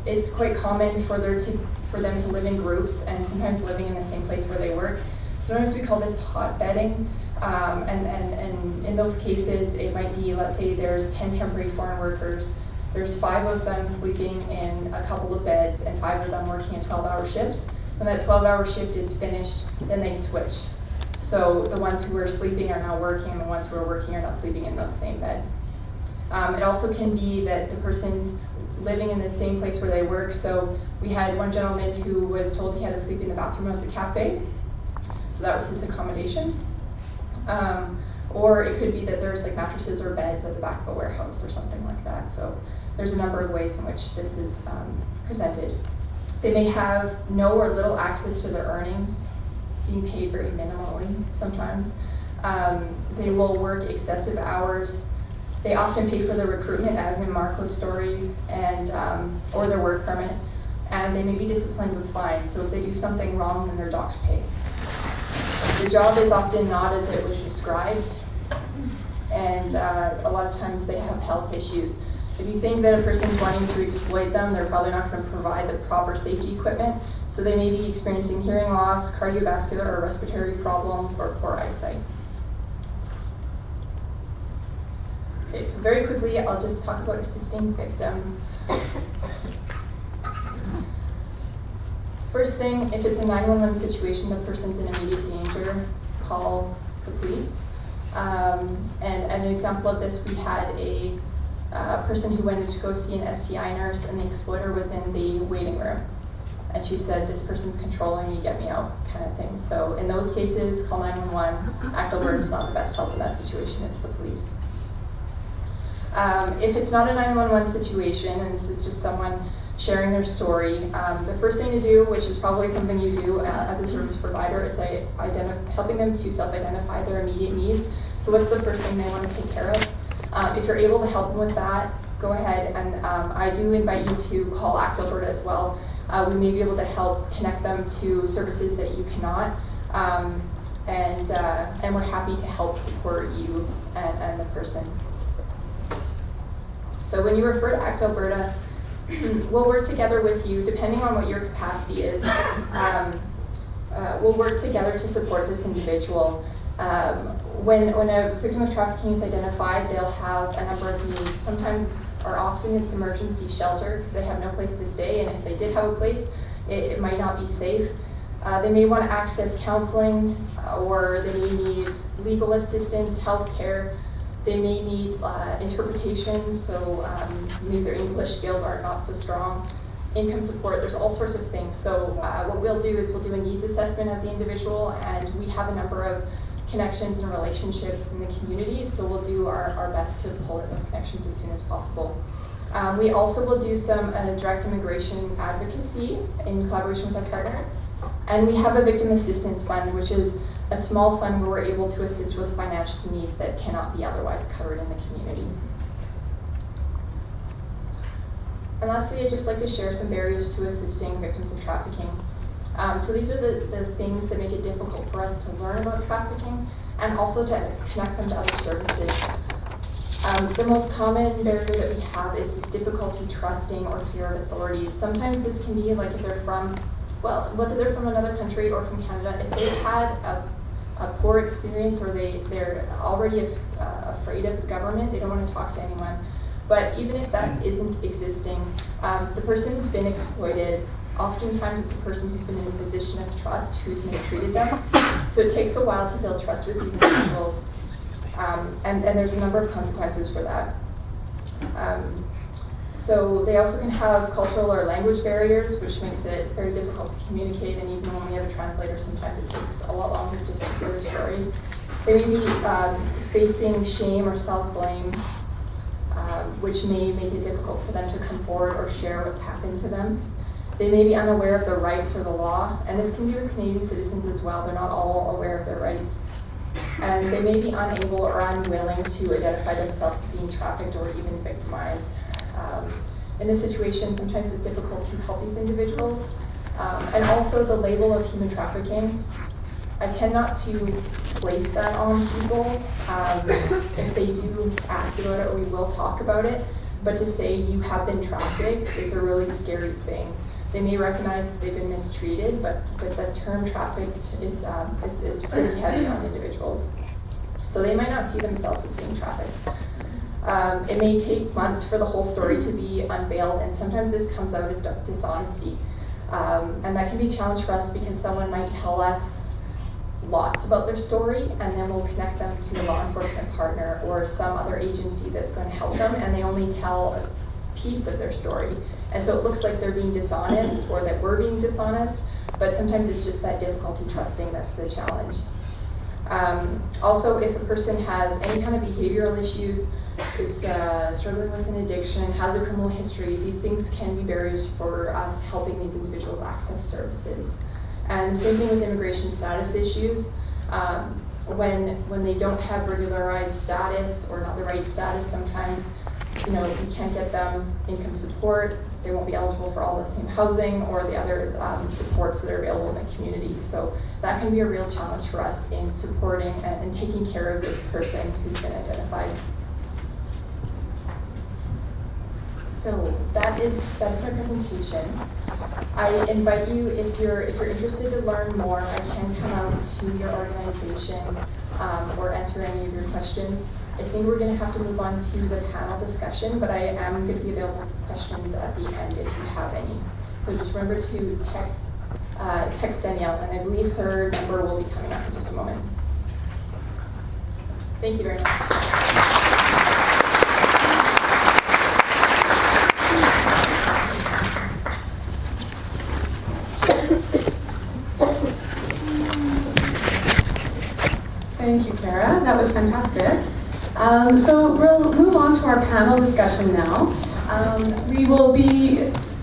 It's quite common for them to live in groups and sometimes living in the same place where they work. Sometimes we call this hotbedding. And in those cases, it might be, let's say there's 10 temporary foreign workers, there's 5 of them sleeping in a couple of beds and 5 of them working a 12-hour shift. When that 12-hour shift is finished, then they switch. So the ones who are sleeping are now working, and the ones who are working are now sleeping in those same beds. It also can be that the person's living in the same place where they work. So we had one gentleman who was told he had to sleep in the bathroom of the cafe. So that was his accommodation. Or it could be that there's like mattresses or beds at the back of a warehouse or something like that. So there's a number of ways in which this is presented. They may have no or little access to their earnings, being paid very minimally sometimes. They will work excessive hours. They often pay for their recruitment, as in Marco's story, and or their work permit, and they may be disciplined with fines. So if they do something wrong, then they're docked pay. The job is often not as it was described, and a lot of times they have health issues. If you think that a person's wanting to exploit them, they're probably not going to provide the proper safety equipment, so they may be experiencing hearing loss, cardiovascular or respiratory problems, or poor eyesight. Okay, so very quickly, I'll just talk about assisting victims. First thing, if it's a 911 situation, the person's in immediate danger, call the police. And an example of this, we had a person who went to go see an STI nurse, and the exploiter was in the waiting room. And she said, "This person's controlling me, get me out," kind of thing. So in those cases, call 911. ACT Alberta is not the best help in that situation, it's the police. If it's not a 911 situation, and this is just someone sharing their story, the first thing to do, which is probably something you do as a service provider, is helping them to self-identify their immediate needs. So what's the first thing they want to take care of? If you're able to help them with that, go ahead, and I do invite you to call ACT Alberta as well. We may be able to help connect them to services that you cannot, and we're happy to help support you and the person. So when you refer to ACT Alberta, we'll work together with you, depending on what your capacity is. We'll work together to support this individual. When a victim of trafficking is identified, they'll have a number of needs. Sometimes or often it's emergency shelter because they have no place to stay, and if they did have a place, it might not be safe. They may want to access counseling, or they may need legal assistance, health care. They may need interpretation, so maybe their English skills are not so strong. Income support, there's all sorts of things. So what we'll do is we'll do a needs assessment of the individual, and we have a number of connections and relationships in the community, so we'll do our best to pull in those connections as soon as possible. We also will do some direct immigration advocacy in collaboration with our partners. And we have a victim assistance fund, which is a small fund where we're able to assist with financial needs that cannot be otherwise covered in the community. And lastly, I'd just like to share some barriers to assisting victims of trafficking. So these are the things that make it difficult for us to learn about trafficking and also to connect them to other services. The most common barrier that we have is this difficulty trusting or fear of authorities. Sometimes this can be like if they're from, whether they're from another country or from Canada, if they've had a poor experience or they're already afraid of the government, they don't want to talk to anyone. But even if that isn't existing, the person's been exploited. Oftentimes it's a person who's been in a position of trust who's mistreated them. So it takes a while to build trust with these individuals. And there's a number of consequences for that. So they also can have cultural or language barriers, which makes it very difficult to communicate, and even when we have a translator, sometimes it takes a lot longer just to hear their story. They may be facing shame or self-blame, which may make it difficult for them to come forward or share what's happened to them. They may be unaware of their rights or the law, and this can be with Canadian citizens as well. They're not all aware of their rights. And they may be unable or unwilling to identify themselves as being trafficked or even victimized. In this situation, sometimes it's difficult to help these individuals. And also the label of human trafficking, I tend not to place that on people. If they do ask about it, we will talk about it. But to say you have been trafficked is a really scary thing. They may recognize that they've been mistreated, but the term trafficked is pretty heavy on individuals. So they might not see themselves as being trafficked. It may take months for the whole story to be unveiled, and sometimes this comes out as dishonesty. And that can be a challenge for us because someone might tell us lots about their story, and then we'll connect them to a law enforcement partner or some other agency that's going to help them, and they only tell a piece of their story. And so it looks like they're being dishonest or that we're being dishonest, but sometimes it's just that difficulty trusting that's the challenge. Also, if a person has any kind of behavioral issues, is struggling with an addiction, has a criminal history, these things can be barriers for us helping these individuals access services. And the same thing with immigration status issues. When they don't have regularized status or not the right status, sometimes we can't get them income support, they won't be eligible for all the same housing or the other supports that are available in the community. So that can be a real challenge for us in supporting and taking care of this person who's been identified. So that is my presentation. I invite you, if you're interested to learn more, I can come out to your organization or answer any of your questions. I think we're going to have to move on to the panel discussion, but I am going to be available for questions at the end if you have any. So just remember to text Danielle, and I believe her number will be coming up in just a moment. Thank you very much. Thank you, Kara. That was fantastic. So we'll move on to our panel discussion now.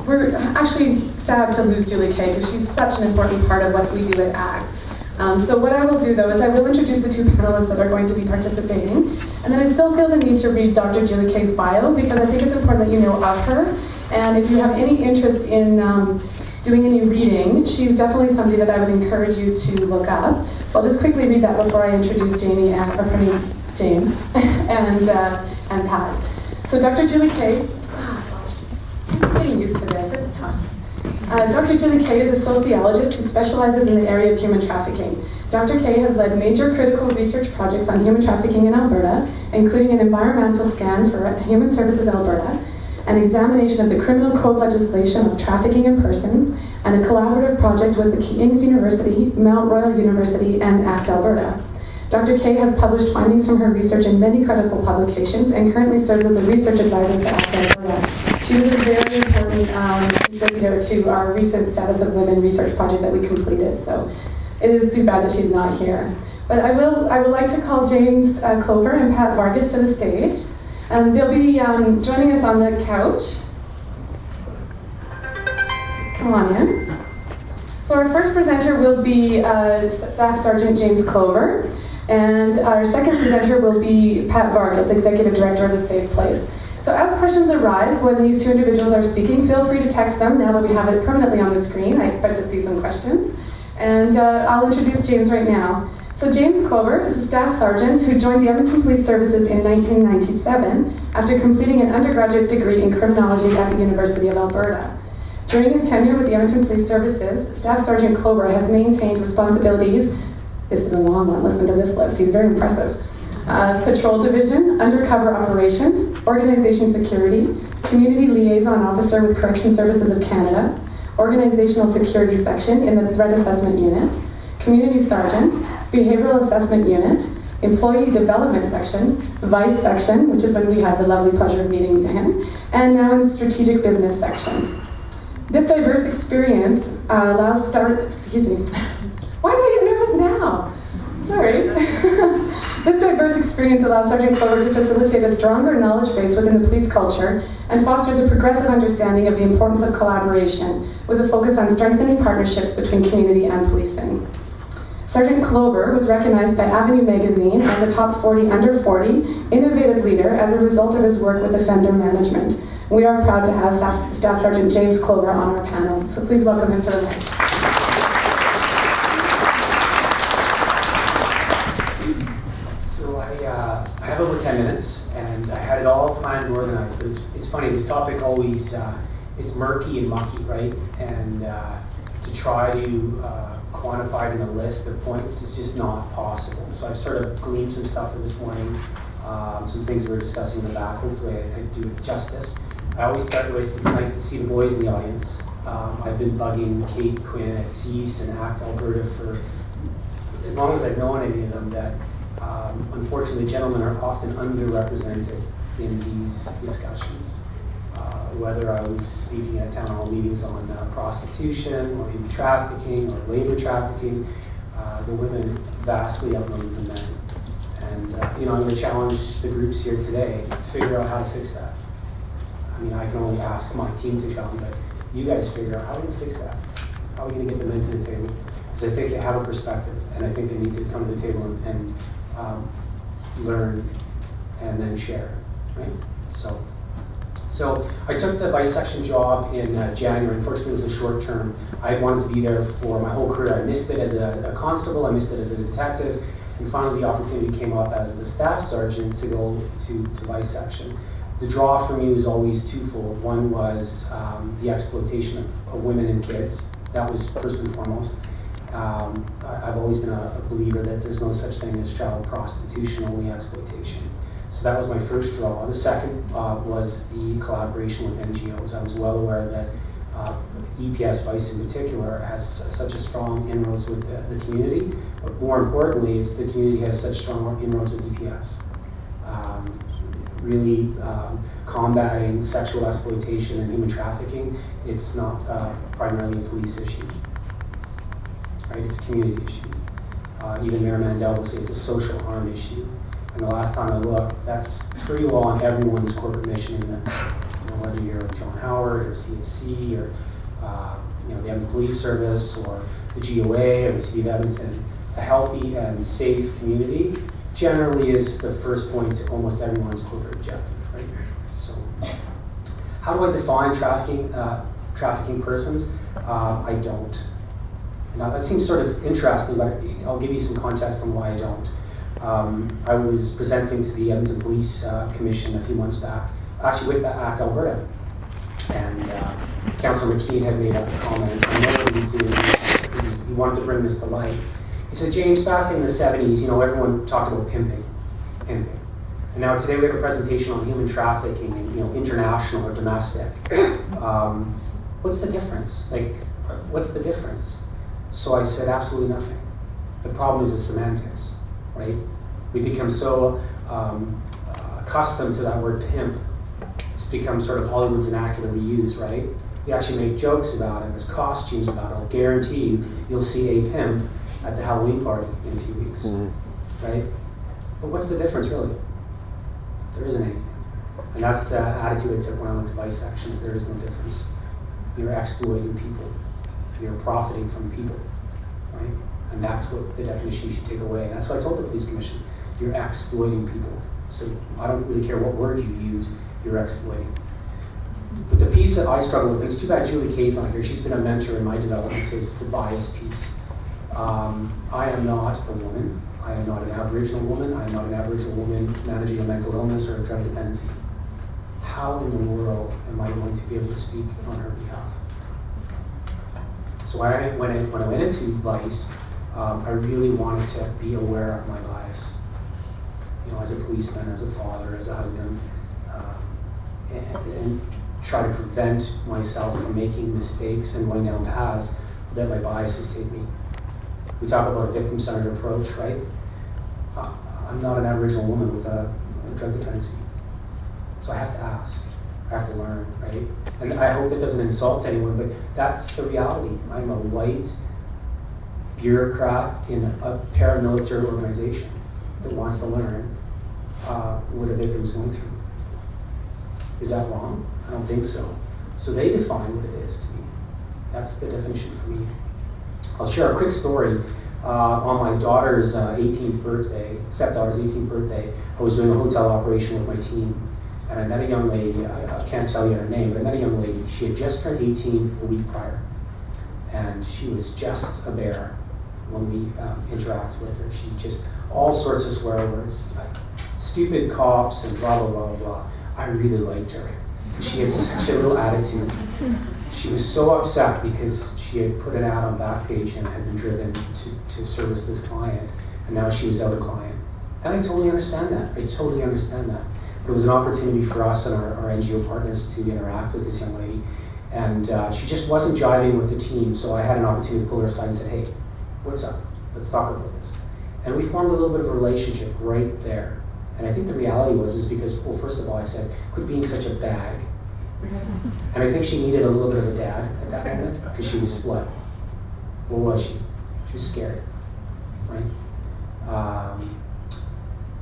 We're actually sad to lose Julie Kay because she's such an important part of what we do at ACT. So what I will do though is I will introduce the two panelists that are going to be participating, and then I still feel the need to read Dr. Julie Kay's bio because I think it's important that you know of her, and if you have any interest in doing any reading, she's definitely somebody that I would encourage you to look up. So I'll just quickly read that before I introduce James and Pat. So Dr. Julie Kay, I'm just getting used to this, it's tough. Dr. Julie Kay is a sociologist who specializes in the area of human trafficking. Dr. Kay has led major critical research projects on human trafficking in Alberta, including an environmental scan for Human Services Alberta, an examination of the criminal code legislation of trafficking in persons, and a collaborative project with the King's University, Mount Royal University, and ACT Alberta. Dr. Kay has published findings from her research in many credible publications and currently serves as a research advisor for ACT Alberta. She was a very important contributor to our recent Status of Women research project that we completed, so it is too bad that she's not here. But I would like to call James Clover and Pat Vargas to the stage. And they'll be joining us on the couch. Come on in. So our first presenter will be Staff Sergeant James Clover, and our second presenter will be Pat Vargas, Executive Director of A Safe Place. So as questions arise when these two individuals are speaking, feel free to text them now that we have it permanently on the screen. I expect to see some questions. And I'll introduce James right now. So James Clover is a staff sergeant who joined the Edmonton Police Services in 1997 after completing an undergraduate degree in criminology at the University of Alberta. During his tenure with the Edmonton Police Services, Staff Sergeant Clover has maintained responsibilities, this is a long one, listen to this list, he's very impressive, Patrol Division, Undercover Operations, Organization Security, Community Liaison Officer with Correction Services of Canada, Organizational Security Section in the Threat Assessment Unit, Community Sergeant, Behavioral Assessment Unit, Employee Development Section, Vice Section, which is when we had the lovely pleasure of meeting him, and now in the Strategic Business Section. This diverse experience allows why do I get nervous now? Sorry. This diverse experience allows Sergeant Clover to facilitate a stronger knowledge base within the police culture and fosters a progressive understanding of the importance of collaboration with a focus on strengthening partnerships between community and policing. Sergeant Clover was recognized by Avenue Magazine as a top 40 under 40 innovative leader as a result of his work with offender management. We are proud to have Staff Sergeant James Clover on our panel, so please welcome him to the mic. So I have over 10 minutes, and I had it all planned and organized, but it's funny, this topic always, it's murky and mucky, right? And to try to quantified in a list of points. It's just not possible. So I've sort of gleaned some stuff for this morning, some things we were discussing in the back. Hopefully I do it justice. I always start with, it's nice to see the boys in the audience. I've been bugging Kate Quinn at CEASE and ACT Alberta for as long as I've known any of them, that unfortunately gentlemen are often underrepresented in these discussions. Whether I was speaking at town hall meetings on prostitution or even trafficking or labor trafficking, the women vastly outnumber the men. And you know, I'm going to challenge the groups here today to figure out how to fix that. I mean, I can only ask my team to come, but you guys figure out how are we going to fix that? How are we going to get the men to the table? Because I think they have a perspective, and I think they need to come to the table and learn and then share, right? So I took the vice section job in January. Unfortunately, it was a short term. I wanted to be there for my whole career. I missed it as a constable. I missed it as a detective. And finally, the opportunity came up as the staff sergeant to go to vice section. The draw for me was always twofold. One was the exploitation of women and kids. That was first and foremost. I've always been a believer that there's no such thing as child prostitution, only exploitation. So that was my first draw. The second was the collaboration with NGOs. I was well aware that EPS Vice in particular has such a strong inroads with the community, but more importantly, it's the community has such strong inroads with EPS. Really combating sexual exploitation and human trafficking, it's not primarily a police issue, right? It's a community issue. Even Mayor Mandel will say it's a social harm issue. And the last time I looked, that's pretty well on everyone's corporate mission, isn't it? You know, whether you're John Howard or CSC or you know, the Edmonton Police Service or the GOA or the City of Edmonton, a healthy and safe community generally is the first point to almost everyone's corporate objective, right? So, how do I define trafficking persons? I don't. Now that seems sort of interesting, but I'll give you some context on why I don't. I was presenting to the Edmonton Police Commission a few months back, actually with ACT Alberta, and Councillor McKean had made a comment. I know what he was doing. He wanted to bring this to light. He said, James, back in the 70s, you know, everyone talked about pimping. And now today we have a presentation on human trafficking and, you know, international or domestic. What's the difference? Like, what's the difference? So I said, absolutely nothing. The problem is the semantics, right? We become so accustomed to that word pimp. It's become sort of Hollywood vernacular we use, right? We actually make jokes about it. There's costumes about it. I'll guarantee you, you'll see a pimp at the Halloween party in a few weeks, right? But what's the difference, really? There isn't anything. And that's the attitude I took when I went to vice sections. There is no difference. You're exploiting people. You're profiting from people, right? And that's what the definition you should take away. And that's what I told the police commission. You're exploiting people. So I don't really care what word you use, you're exploiting. But the piece that I struggle with, and it's too bad Julie Kay's not here, she's been a mentor in my development, is the bias piece. I am not a woman. I am not an Aboriginal woman. I am not an Aboriginal woman managing a mental illness or a drug dependency. How in the world am I going to be able to speak on her behalf? So when I went into Vice, I really wanted to be aware of my bias. You know, as a policeman, as a father, as a husband, and try to prevent myself from making mistakes and going down paths that my biases take me. We talk about a victim-centered approach, right? I'm not an Aboriginal woman with a drug dependency. So I have to ask, I have to learn, right? And I hope that doesn't insult anyone, but that's the reality. I'm a white bureaucrat in a paramilitary organization that wants to learn what a victim is going through. Is that wrong? I don't think so. So they define what it is to me. That's the definition for me. I'll share a quick story. On my daughter's 18th birthday, stepdaughter's 18th birthday, I was doing a hotel operation with my team, and I met a young lady. I can't tell you her name, but I met a young lady. She had just turned 18 a week prior, and she was just a bear when we interacted with her. She just, all sorts of swear words, like stupid cops and blah, blah, blah, blah. I really liked her. She had such a little attitude. She was so upset because she had put an ad on Backpage and had been driven to service this client, and now she was out of client. And I totally understand that. I totally understand that. But it was an opportunity for us and our NGO partners to interact with this young lady. And she just wasn't jiving with the team, so I had an opportunity to pull her aside and said, hey, what's up? Let's talk about this. And we formed a little bit of a relationship right there. And I think the reality was because, well, first of all, I said, quit being such a bag. And I think she needed a little bit of a dad at that moment, because she was what? What was she? She was scared, right?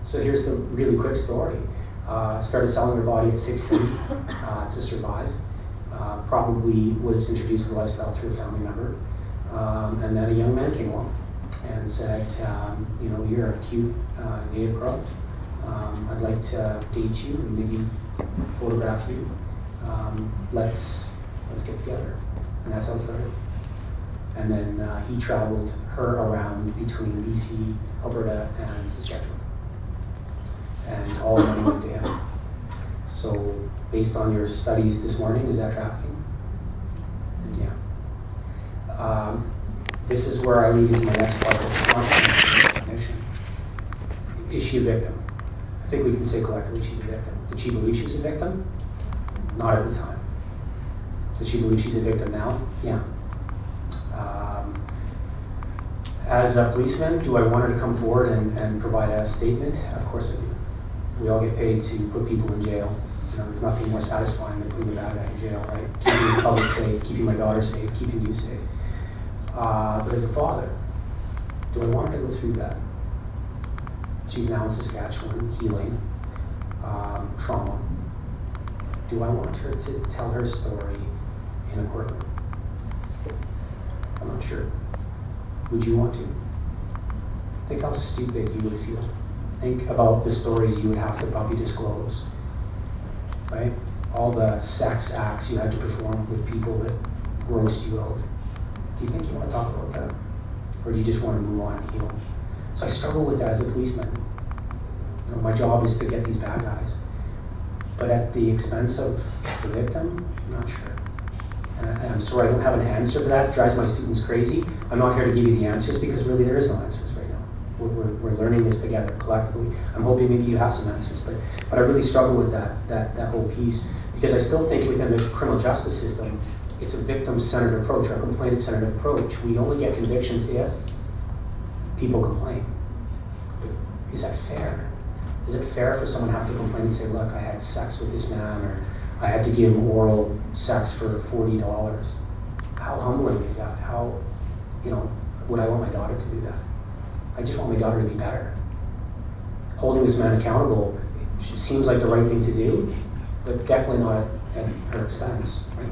So here's the really quick story. Started selling her body at 16 to survive. Probably was introduced to the lifestyle through a family member. And then a young man came along and said, you know, you're a cute native girl. I'd like to date you and maybe photograph you. Let's get together. And that's how it started. And then he traveled her around between BC, Alberta, and Saskatchewan. And all the money went to him. So based on your studies this morning, is that trafficking? Yeah. This is where I lead into my next part of recognition. Is she a victim? I think we can say collectively she's a victim. Did she believe she was a victim? Not at the time. Does she believe she's a victim now? Yeah. As a policeman, do I want her to come forward and provide a statement? Of course I do. We all get paid to put people in jail. You know, there's nothing more satisfying than putting a bad guy in jail, right? Keeping the public safe, keeping my daughter safe, keeping you safe. But as a father, do I want her to go through that? She's now in Saskatchewan, healing trauma. Do I want her to tell her story in a courtroom? I'm not sure. Would you want to? Think how stupid you would feel. Think about the stories you would have to probably disclose, right? All the sex acts you had to perform with people that grossed you out. Do you think you want to talk about that? Or do you just want to move on and heal? So I struggle with that as a policeman. You know, my job is to get these bad guys. But at the expense of the victim, I'm not sure. And I'm sorry, I don't have an answer for that. It drives my students crazy. I'm not here to give you the answers because really there is no answers right now. We're learning this together collectively. I'm hoping maybe you have some answers, but I really struggle with that whole piece because I still think within the criminal justice system, it's a victim-centered approach or a complainant-centered approach. We only get convictions if people complain. But is that fair? Is it fair for someone to have to complain and say, look, I had sex with this man, or I had to give oral sex for $40? How humbling is that? How, you know, would I want my daughter to do that? I just want my daughter to be better. Holding this man accountable seems like the right thing to do, but definitely not at her expense, right?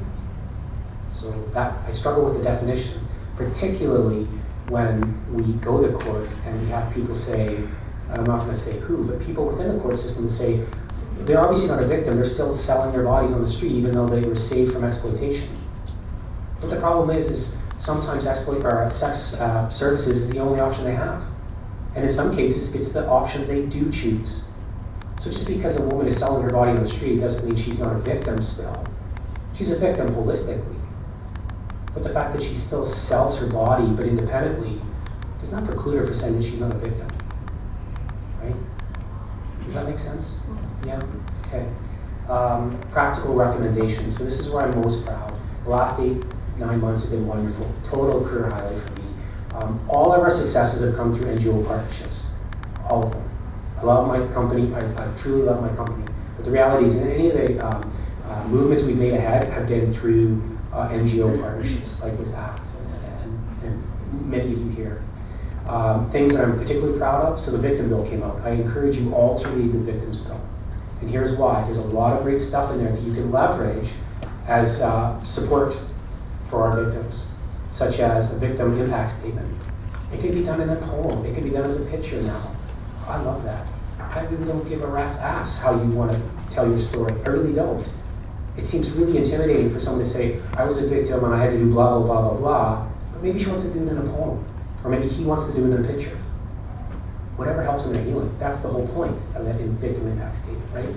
So that, I struggle with the definition, particularly when we go to court and we have people say, I'm not going to say who, but people within the court system that say, they're obviously not a victim, they're still selling their bodies on the street even though they were saved from exploitation. But the problem is sometimes sex services is the only option they have. And in some cases, it's the option they do choose. So just because a woman is selling her body on the street doesn't mean she's not a victim still. She's a victim holistically. But the fact that she still sells her body, but independently, does not preclude her from saying that she's not a victim. Right? Does that make sense? Yeah? Okay. Practical recommendations. So this is where I'm most proud. The last 8-9 months have been wonderful. Total career highlight for me. All of our successes have come through NGO partnerships. All of them. I love my company. I truly love my company. But the reality is, any of the movements we've made ahead have been through NGO partnerships, like with ACT and many of you here. Things that I'm particularly proud of. So the victim bill came out. I encourage you all to read the victim's bill. And here's why. There's a lot of great stuff in there that you can leverage as support for our victims, such as a victim impact statement. It can be done in a poem. It can be done as a picture now. I love that. I really don't give a rat's ass how you want to tell your story. I really don't. It seems really intimidating for someone to say, I was a victim and I had to do blah, blah, blah, blah, blah, but maybe she wants to do it in a poem. Or maybe he wants to do it in a picture. Whatever helps in their healing. That's the whole point of that victim impact statement, right?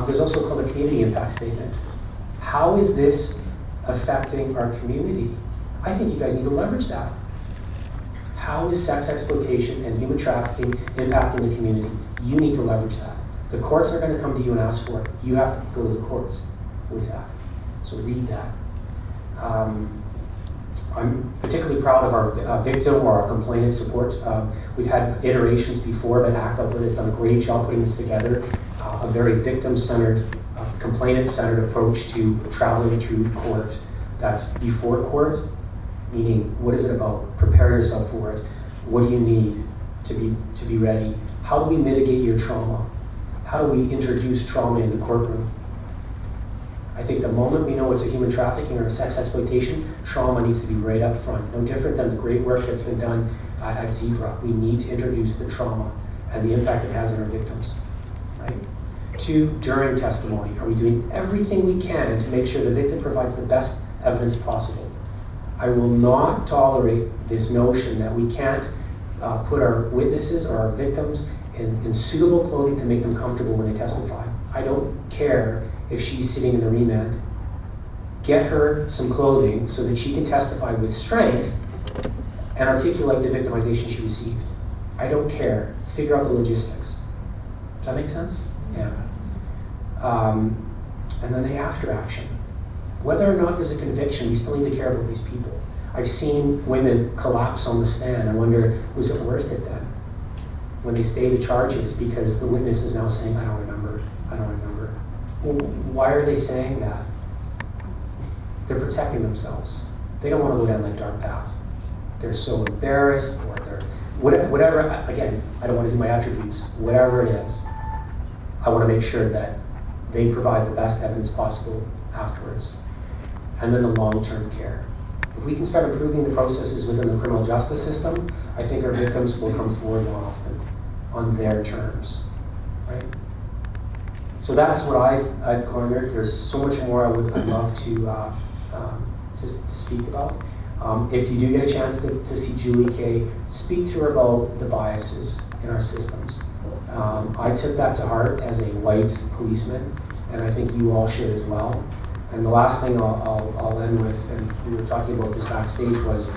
There's also called a community impact statement. How is this affecting our community? I think you guys need to leverage that. How is sex exploitation and human trafficking impacting the community? You need to leverage that. The courts are going to come to you and ask for it. You have to go to the courts with that. So read that. I'm particularly proud of our victim or our complainant support. We've had iterations before, but ACT Alberta has done a great job putting this together. A very victim-centered, complainant-centered approach to traveling through court. That's before court, meaning what is it about? Prepare yourself for it. What do you need to be ready? How do we mitigate your trauma? How do we introduce trauma in the courtroom? I think the moment we know it's a human trafficking or a sex exploitation, trauma needs to be right up front. No different than the great work that's been done at Zebra. We need to introduce the trauma and the impact it has on our victims, right? 2, during testimony, are we doing everything we can to make sure the victim provides the best evidence possible? I will not tolerate this notion that we can't put our witnesses or our victims in suitable clothing to make them comfortable when they testify. I don't care if she's sitting in the remand. Get her some clothing so that she can testify with strength and articulate the victimization she received. I don't care. Figure out the logistics. Does that make sense? Yeah. And then the after action. Whether or not there's a conviction, we still need to care about these people. I've seen women collapse on the stand. I wonder, was it worth it then? When they stay the charges because the witness is now saying, I don't remember. Well, why are they saying that? They're protecting themselves. They don't want to go down that dark path. They're so embarrassed, or they're whatever. Again, I don't want to do my attributes. Whatever it is, I want to make sure that they provide the best evidence possible afterwards. And then the long-term care. If we can start improving the processes within the criminal justice system, I think our victims will come forward more often on their terms, right? So that's what I've cornered. There's so much more I'd love to speak about. If you do get a chance to see Julie Kay, speak to her about the biases in our systems. I took that to heart as a white policeman, and I think you all should as well. And the last thing I'll end with, and we were talking about this backstage, was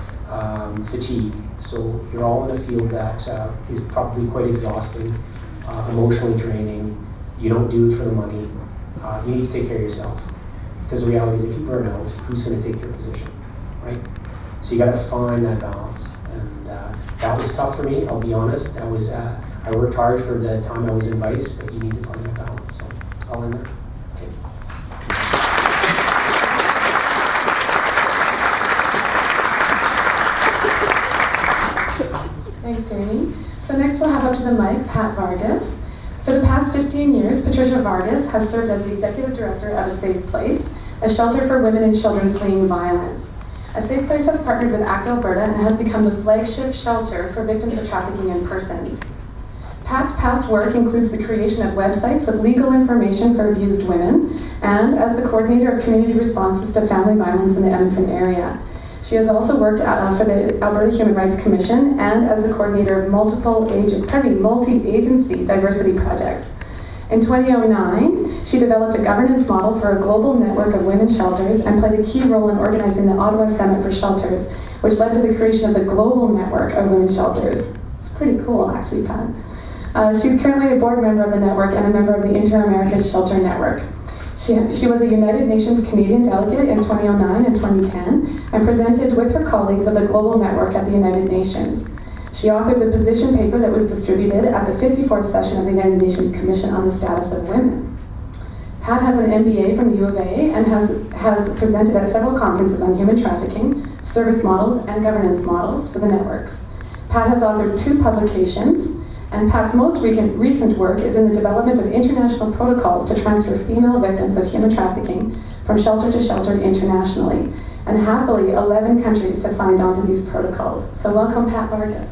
fatigue. So you're all in a field that is probably quite exhausting, emotionally draining. You don't do it for the money. You need to take care of yourself. Because the reality is, if you burn out, who's going to take your position, right? So you got to find that balance. And that was tough for me, I'll be honest. I worked hard for the time I was in Vice, but you need to find that balance. So I'll end there. Okay. Thanks, Jamie. So next we'll have up to the mic Pat Vargas. For the past 15 years, Patricia Vargas has served as the Executive Director of A Safe Place, a shelter for women and children fleeing violence. A Safe Place has partnered with ACT Alberta and has become the flagship shelter for victims of trafficking in persons. Pat's past work includes the creation of websites with legal information for abused women, and as the coordinator of community responses to family violence in the Edmonton area. She has also worked for the Alberta Human Rights Commission and as the coordinator of multi-agency diversity projects. In 2009, she developed a governance model for a global network of women's shelters and played a key role in organizing the Ottawa Summit for Shelters, which led to the creation of the global network of women's shelters. It's pretty cool, actually, Pat. She's currently a board member of the network and a member of the Inter-America Shelter Network. She was a United Nations Canadian delegate in 2009 and 2010 and presented with her colleagues of the Global Network at the United Nations. She authored the position paper that was distributed at the 54th session of the United Nations Commission on the Status of Women. Pat has an MBA from the U of A and has presented at several conferences on human trafficking, service models, and governance models for the networks. Pat has authored 2 publications, and Pat's most recent work is in the development of international protocols to transfer female victims of human trafficking from shelter to shelter internationally. And happily, 11 countries have signed on to these protocols. So welcome, Pat Vargas.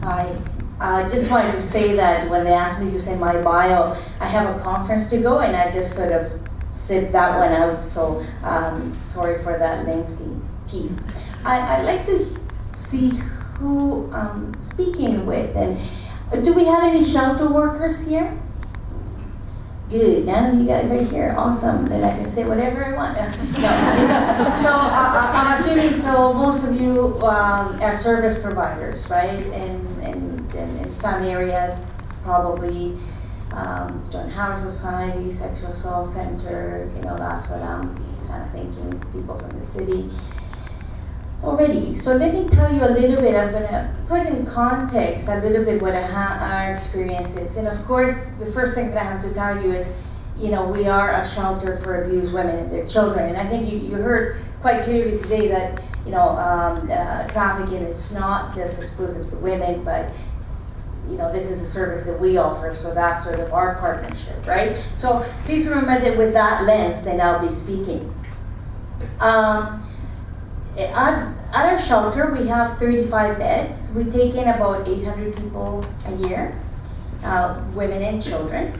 Hi. I just wanted to say that when they asked me to say my bio, I have a conference to go and I just sort of sit that one out, so sorry for that lengthy piece. I'd like to see who I'm speaking with. And do we have any shelter workers here? Good, none of you guys are here, awesome, then I can say whatever I want. No. So I'm assuming, so most of you are service providers, right? And in some areas, probably John Howard Society, Sexual Assault Center, that's what I'm kind of thinking, people from the city. Already, so let me tell you a little bit. I'm gonna put in context a little bit what our experience is. And of course, the first thing that I have to tell you is, we are a shelter for abused women and their children. And I think you heard quite clearly today that, trafficking is not just exclusive to women, but this is a service that we offer, so that's sort of our partnership, right? So please remember that with that lens, then I'll be speaking. At our shelter, we have 35 beds. We take in about 800 people a year, women and children.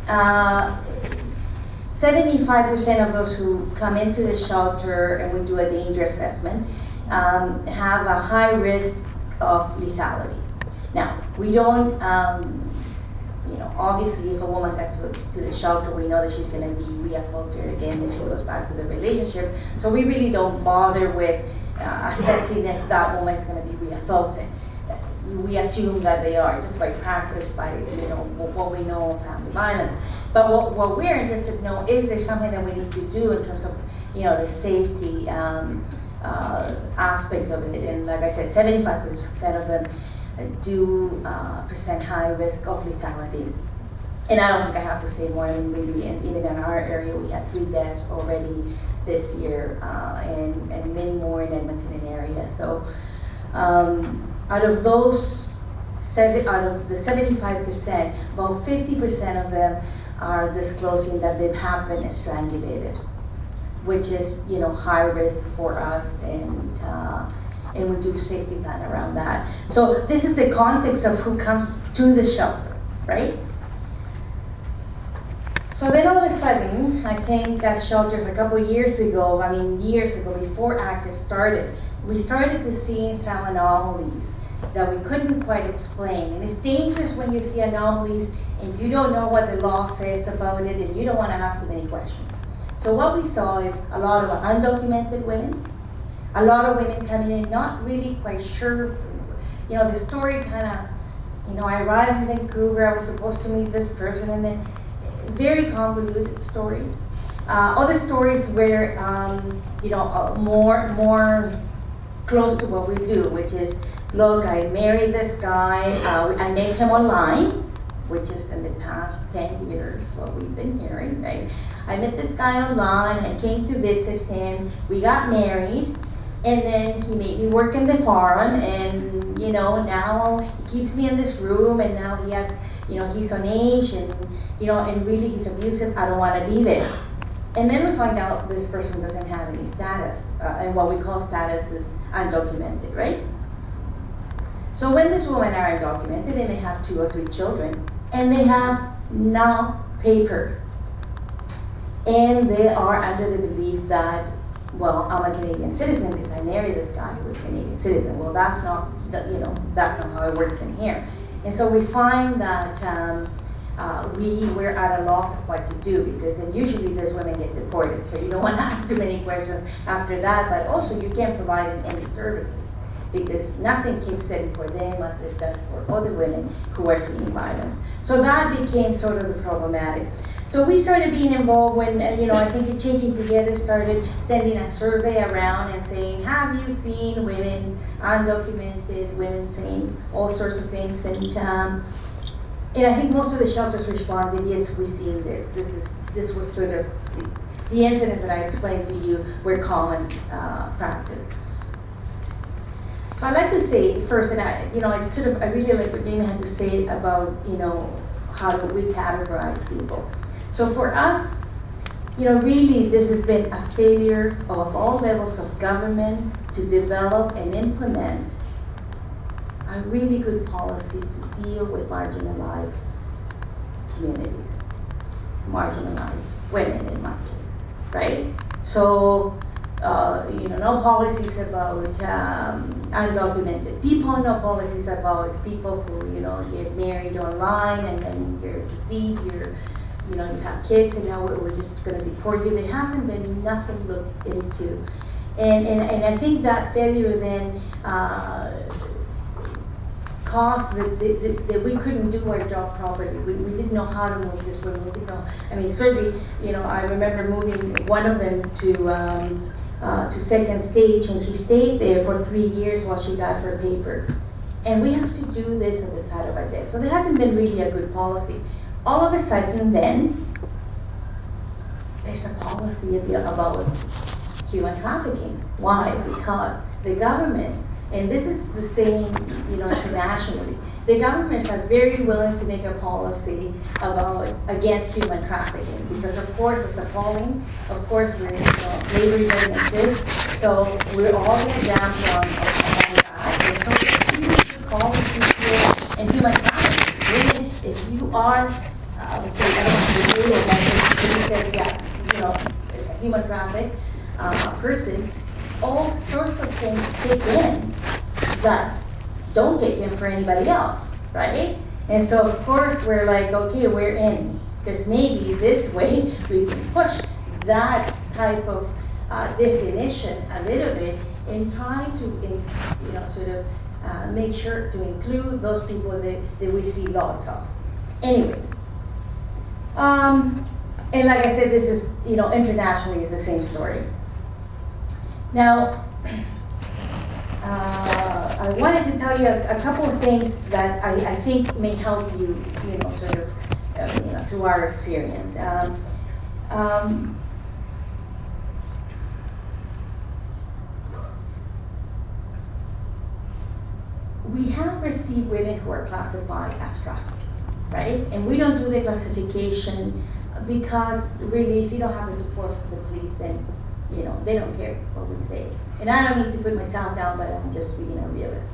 75% of those who come into the shelter, and we do a danger assessment, have a high risk of lethality. Now, we don't, obviously if a woman got to the shelter, we know that she's going to be re-assaulted again if she goes back to the relationship. So we really don't bother with assessing if that woman is going to be re-assaulted. We assume that they are, just by practice, by what we know of family violence. But what we're interested to know, is there something that we need to do in terms of the safety aspect of it? And like I said, 75% of them do present high risk of lethality. And I don't think I have to say more. I mean, really, and even in our area, we had 3 deaths already this year, and many more in Edmonton and area. So out of the 75%, about 50% of them are disclosing that they have been strangulated, which is high risk for us, and we do safety plan around that. So this is the context of who comes to the shelter, right? So then all of a sudden, I think at shelters a couple years ago, before ACT started, we started to see some anomalies that we couldn't quite explain. And it's dangerous when you see anomalies and you don't know what the law says about it, and you don't want to ask too many questions. So what we saw is a lot of undocumented women, a lot of women coming in not really quite sure, the story kind of, I arrived in Vancouver, I was supposed to meet this person, and then very convoluted stories. Other stories where, more close to what we do, which is, look, I married this guy, I met him online, which is in the past 10 years what we've been hearing, right? I met this guy online, I came to visit him, we got married, and then he made me work in the farm, and now he keeps me in this room, and now he has, he's on age, and and really he's abusive, I don't want to be there. And then we find out this person doesn't have any status, and what we call status is undocumented, right? So when these women are undocumented, they may have 2 or 3 children, and they have no papers. And they are under the belief that, well, I'm a Canadian citizen because I married this guy who was a Canadian citizen. Well, that's not how it works in here. And so we find that we're at a loss of what to do, because then usually these women get deported. So you don't want to ask too many questions after that, but also you can't provide them any services, because nothing keeps in for them as it does for other women who are fleeing violence. So that became sort of the problematic. So we started being involved when, I think Changing Together started sending a survey around and saying, have you seen women, undocumented women, saying all sorts of things. And I think most of the shelters responded, yes, we've seen this. This was sort of, the incidents that I explained to you were common practice. So I'd like to say first, and I really like what Jamie had to say about, how do we categorize people. So for us, really this has been a failure of all levels of government to develop and implement a really good policy to deal with marginalized communities, marginalized women in my case, right? So no policies about undocumented people, no policies about people who, get married online and then you're deceived, you have kids and now we're just going to deport you. There hasn't been nothing looked into. And I think that failure then caused that we couldn't do our job properly. We didn't know how to move this woman. We didn't know. I mean, certainly, I remember moving one of them to second stage, and she stayed there for 3 years while she got her papers. And we have to do this on the side of our desk. So there hasn't been really a good policy. All of a sudden, then there's a policy about human trafficking. Why? Because the government, and this is the same, internationally, the governments are very willing to make a policy against human trafficking because, of course, it's appalling. Of course, we're slavery doesn't exist, so we're all going to jump on that. And so there's huge policies here in human trafficking. Really, if you are, I don't know, the rule says, it's a human traffic person, all sorts of things kick in that don't kick in for anybody else, right? And so of course we're like, okay, we're in, because maybe this way we can push that type of definition a little bit and try to, sort of make sure to include those people that we see lots of. Anyways, and like I said, this is, internationally is the same story. Now, I wanted to tell you a couple of things that I think may help you, sort of, through our experience. We have received women who are classified as trafficked, right? And we don't do the classification because really, if you don't have the support from the police, then they don't care what we say. And I don't mean to put myself down, but I'm just being a realist.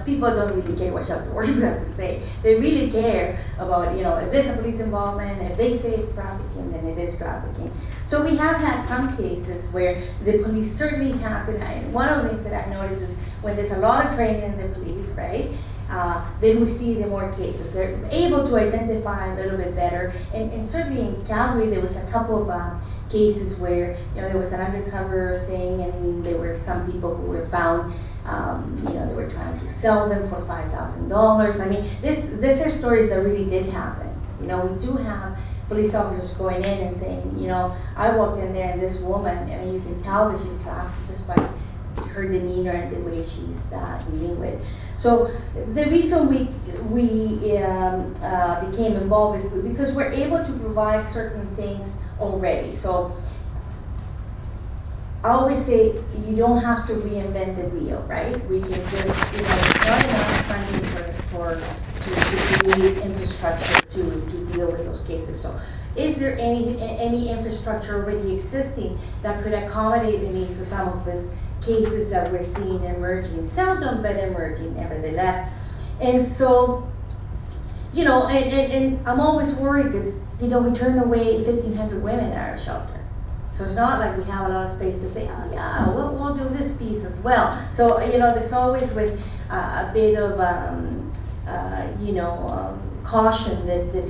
People don't really care what shelter workers have to say. They really care about, if there's a police involvement, if they say it's trafficking, then it is trafficking. So we have had some cases where the police certainly has it. And one of the things that I noticed is when there's a lot of training in the police, right? Then we see the more cases. They're able to identify a little bit better. And certainly in Calgary, there was a couple of cases where there was an undercover thing, and there were some people who were found. They were trying to sell them for $5,000. I mean, these are stories that really did happen. We do have police officers going in and saying, I walked in there and this woman, I mean, you can tell that she's trafficked just by her demeanor and the way she's dealing with. So the reason we became involved is because we're able to provide certain things already. So I always say you don't have to reinvent the wheel, right? We can just, it's not enough funding to create infrastructure to deal with those cases. So is there any infrastructure already existing that could accommodate the needs of some of these cases that we're seeing emerging, seldom but emerging nevertheless? And so, and I'm always worried because, we turn away 1,500 women at our shelter. So it's not like we have a lot of space to say, oh yeah, we'll do this piece as well. So, there's always with a bit of, caution that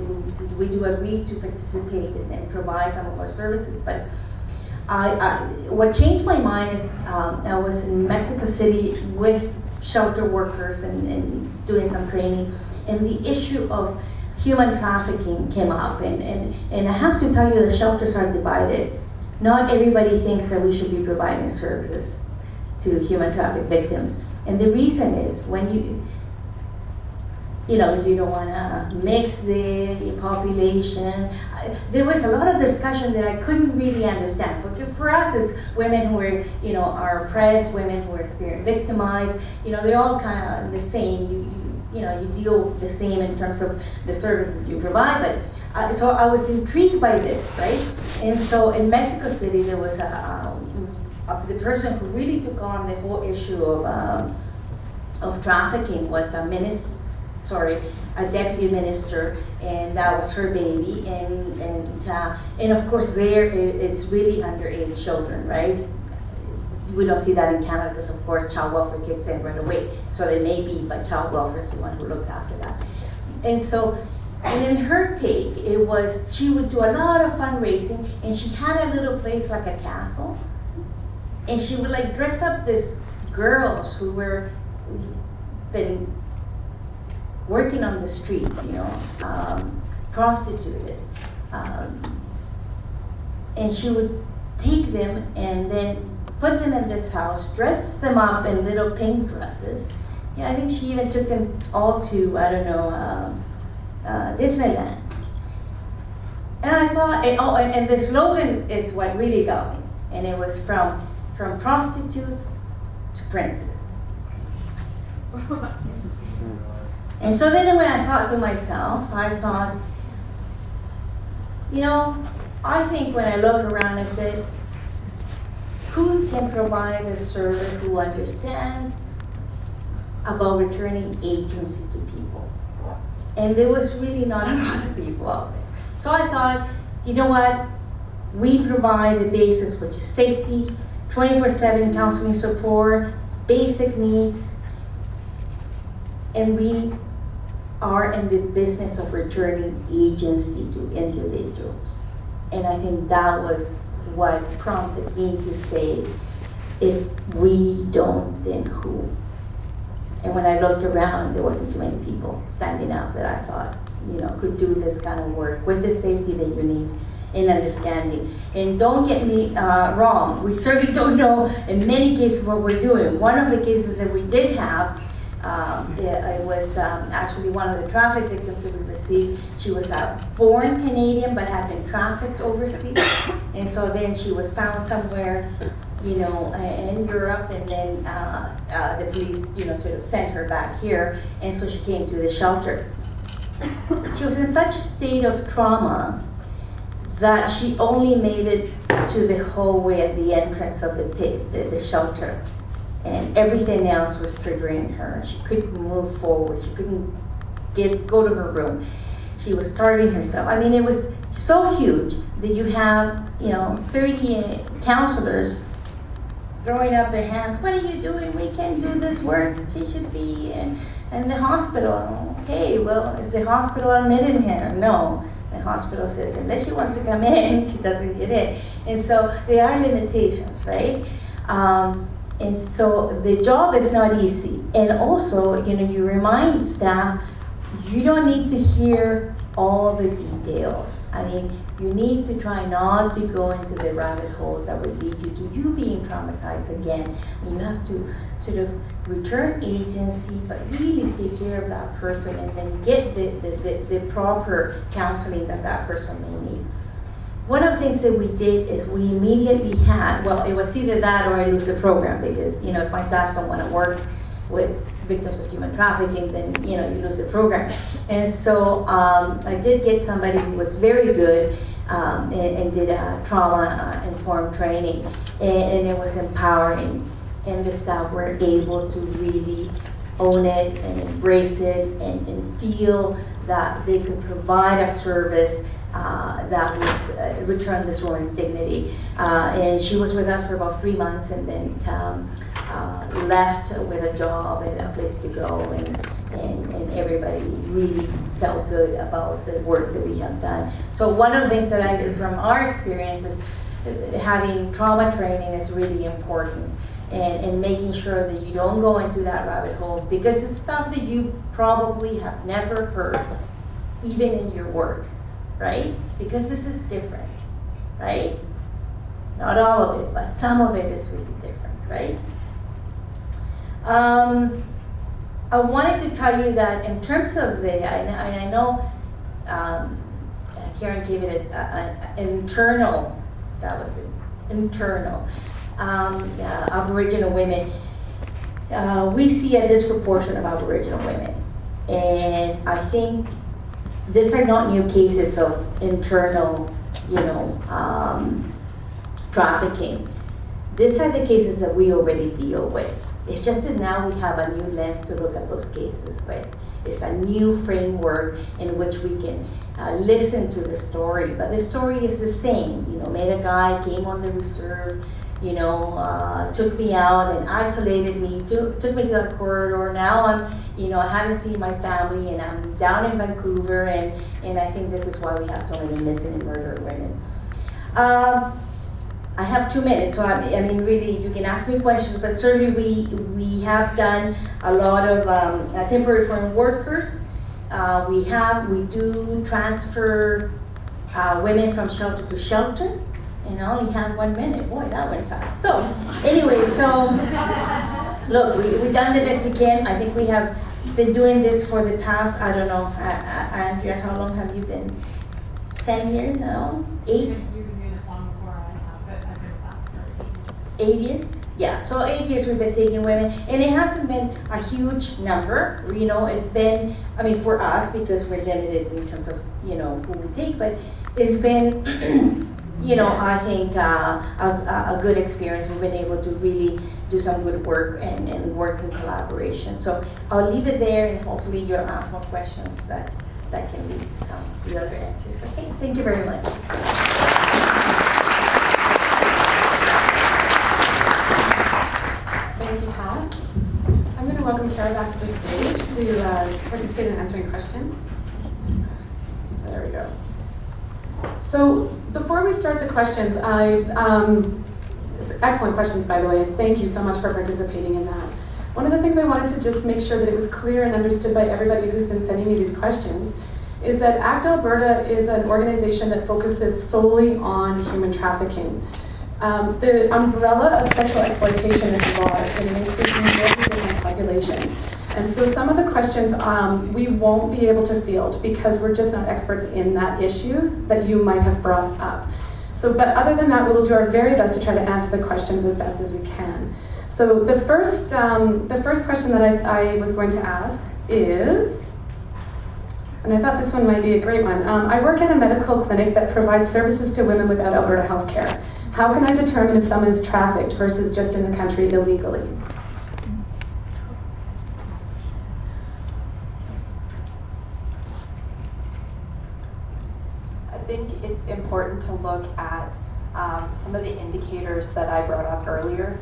we do agree to participate and provide some of our services. But what changed my mind is I was in Mexico City with shelter workers and doing some training, and the issue of human trafficking came up, and I have to tell you, the shelters are divided. Not everybody thinks that we should be providing services to human traffic victims, and the reason is when you don't want to mix the population. There was a lot of discussion that I couldn't really understand. For us, as women who are, are oppressed, women who are victimized, they're all kind of the same. You deal the same in terms of the services you provide. But so I was intrigued by this, right? And so in Mexico City, there was the person who really took on the whole issue of trafficking was a deputy minister, and that was her baby, and of course there it's really underage children, right? we don't see that in Canada because of course child welfare kicks in right away. So they may be, but child welfare is the one who looks after that. And so, and in her take, it was, she would do a lot of fundraising, and she had a little place like a castle, and she would like dress up these girls who were been working on the streets, you know, prostituted. And she would take them and then put them in this house, dress them up in little pink dresses. Yeah, I think she even took them all to, I don't know, Disneyland. And I thought, and the slogan is what really got me. And it was from prostitutes to princes. And so then when I thought to myself, I thought, you know, I think when I look around, I said, who can provide a service who understands about returning agency to people? And there was really not a lot of people out there. So I thought, you know what? We provide the basics, which is safety, 24/7 counseling support, basic needs, and we are in the business of returning agency to individuals. And I think that was what prompted me to say, if we don't, then who? And when I looked around, there wasn't too many people standing out that I thought, you know, could do this kind of work with the safety that you need and understanding. And don't get me wrong, we certainly don't know in many cases what we're doing. One of the cases that we did have, it was actually one of the traffic victims that we received. She was born Canadian but had been trafficked overseas. And so then she was found somewhere, you know, in Europe, and then the police, you know, sort of sent her back here, and so she came to the shelter. She was in such state of trauma that she only made it to the hallway at the entrance of the shelter, and everything else was triggering her. She couldn't move forward. She couldn't go to her room. She was starving herself. I mean, it was so huge that you have, you know, 30 counselors throwing up their hands. What are you doing? We can't do this work. She should be in the hospital. Okay, well, is the hospital admitted here? No. The hospital says unless she wants to come in, she doesn't get in. And so there are limitations, right? And so the job is not easy. And also, you know, you remind staff, you don't need to hear all the details. I mean, you need to try not to go into the rabbit holes that would lead you to you being traumatized again. And you have to sort of return agency, but really take care of that person and then get the proper counseling that person may need. One of the things that we did is we immediately had, well, it was either that or I lose the program, because, you know, if my staff don't want to work with victims of human trafficking, then, you know, you lose the program. And so I did get somebody who was very good and did a trauma-informed training, and it was empowering. And the staff were able to really own it and embrace it and feel that they could provide a service that would return this woman's dignity. And she was with us for about 3 months, and then left with a job and a place to go, and everybody really felt good about the work that we have done. So one of the things that I did from our experience is having trauma training is really important, and making sure that you don't go into that rabbit hole, because it's stuff that you probably have never heard, even in your work, right? Because this is different, right? Not all of it, but some of it is really different, right? I wanted to tell you that in terms of I know Karen gave it an internal, that was it, internal, Aboriginal women. We see a disproportion of Aboriginal women, and I think these are not new cases of internal, you know, trafficking. These are the cases that we already deal with. It's just that now we have a new lens to look at those cases with. It's a new framework in which we can listen to the story, but the story is the same. You know, met a guy, came on the reserve, took me out and isolated me, took me to the corridor. Now I haven't seen my family, and I'm down in Vancouver, and I think this is why we have so many missing and murdered women. I have 2 minutes, so I mean, really, you can ask me questions, but certainly we have done a lot of temporary foreign workers. We do transfer women from shelter to shelter, and I only have 1 minute. Boy, that went fast. So, anyway, look, we've done the best we can. I think we have been doing this for the past, I don't know, Andrea, how long have you been? 10 years now? 8? 8 years? Yeah, so 8 years we've been taking women, and it hasn't been a huge number. It's been, for us, because we're limited in terms of, who we take, but it's been, I think a good experience. We've been able to really do some good work and work in collaboration. So I'll leave it there, and hopefully you'll ask more questions that can lead to some of the other answers. Okay, thank you very much. Thank you, Pat. I'm going to welcome Kara back to the stage to participate in answering questions. There we go. So before we start the questions, excellent questions, by the way. Thank you so much for participating in that. One of the things I wanted to just make sure that it was clear and understood by everybody who's been sending me these questions is that ACT Alberta is an organization that focuses solely on human trafficking. The umbrella of sexual exploitation is large, and it includes millions of populations. And so some of the questions we won't be able to field because we're just not experts in that issue that you might have brought up. But other than that, we'll do our very best to try to answer the questions as best as we can. So the first question that I was going to ask is, and I thought this one might be a great one. I work at a medical clinic that provides services to women without Alberta health care. How can I determine if someone is trafficked versus just in the country illegally? I think it's important to look at some of the indicators that I brought up earlier.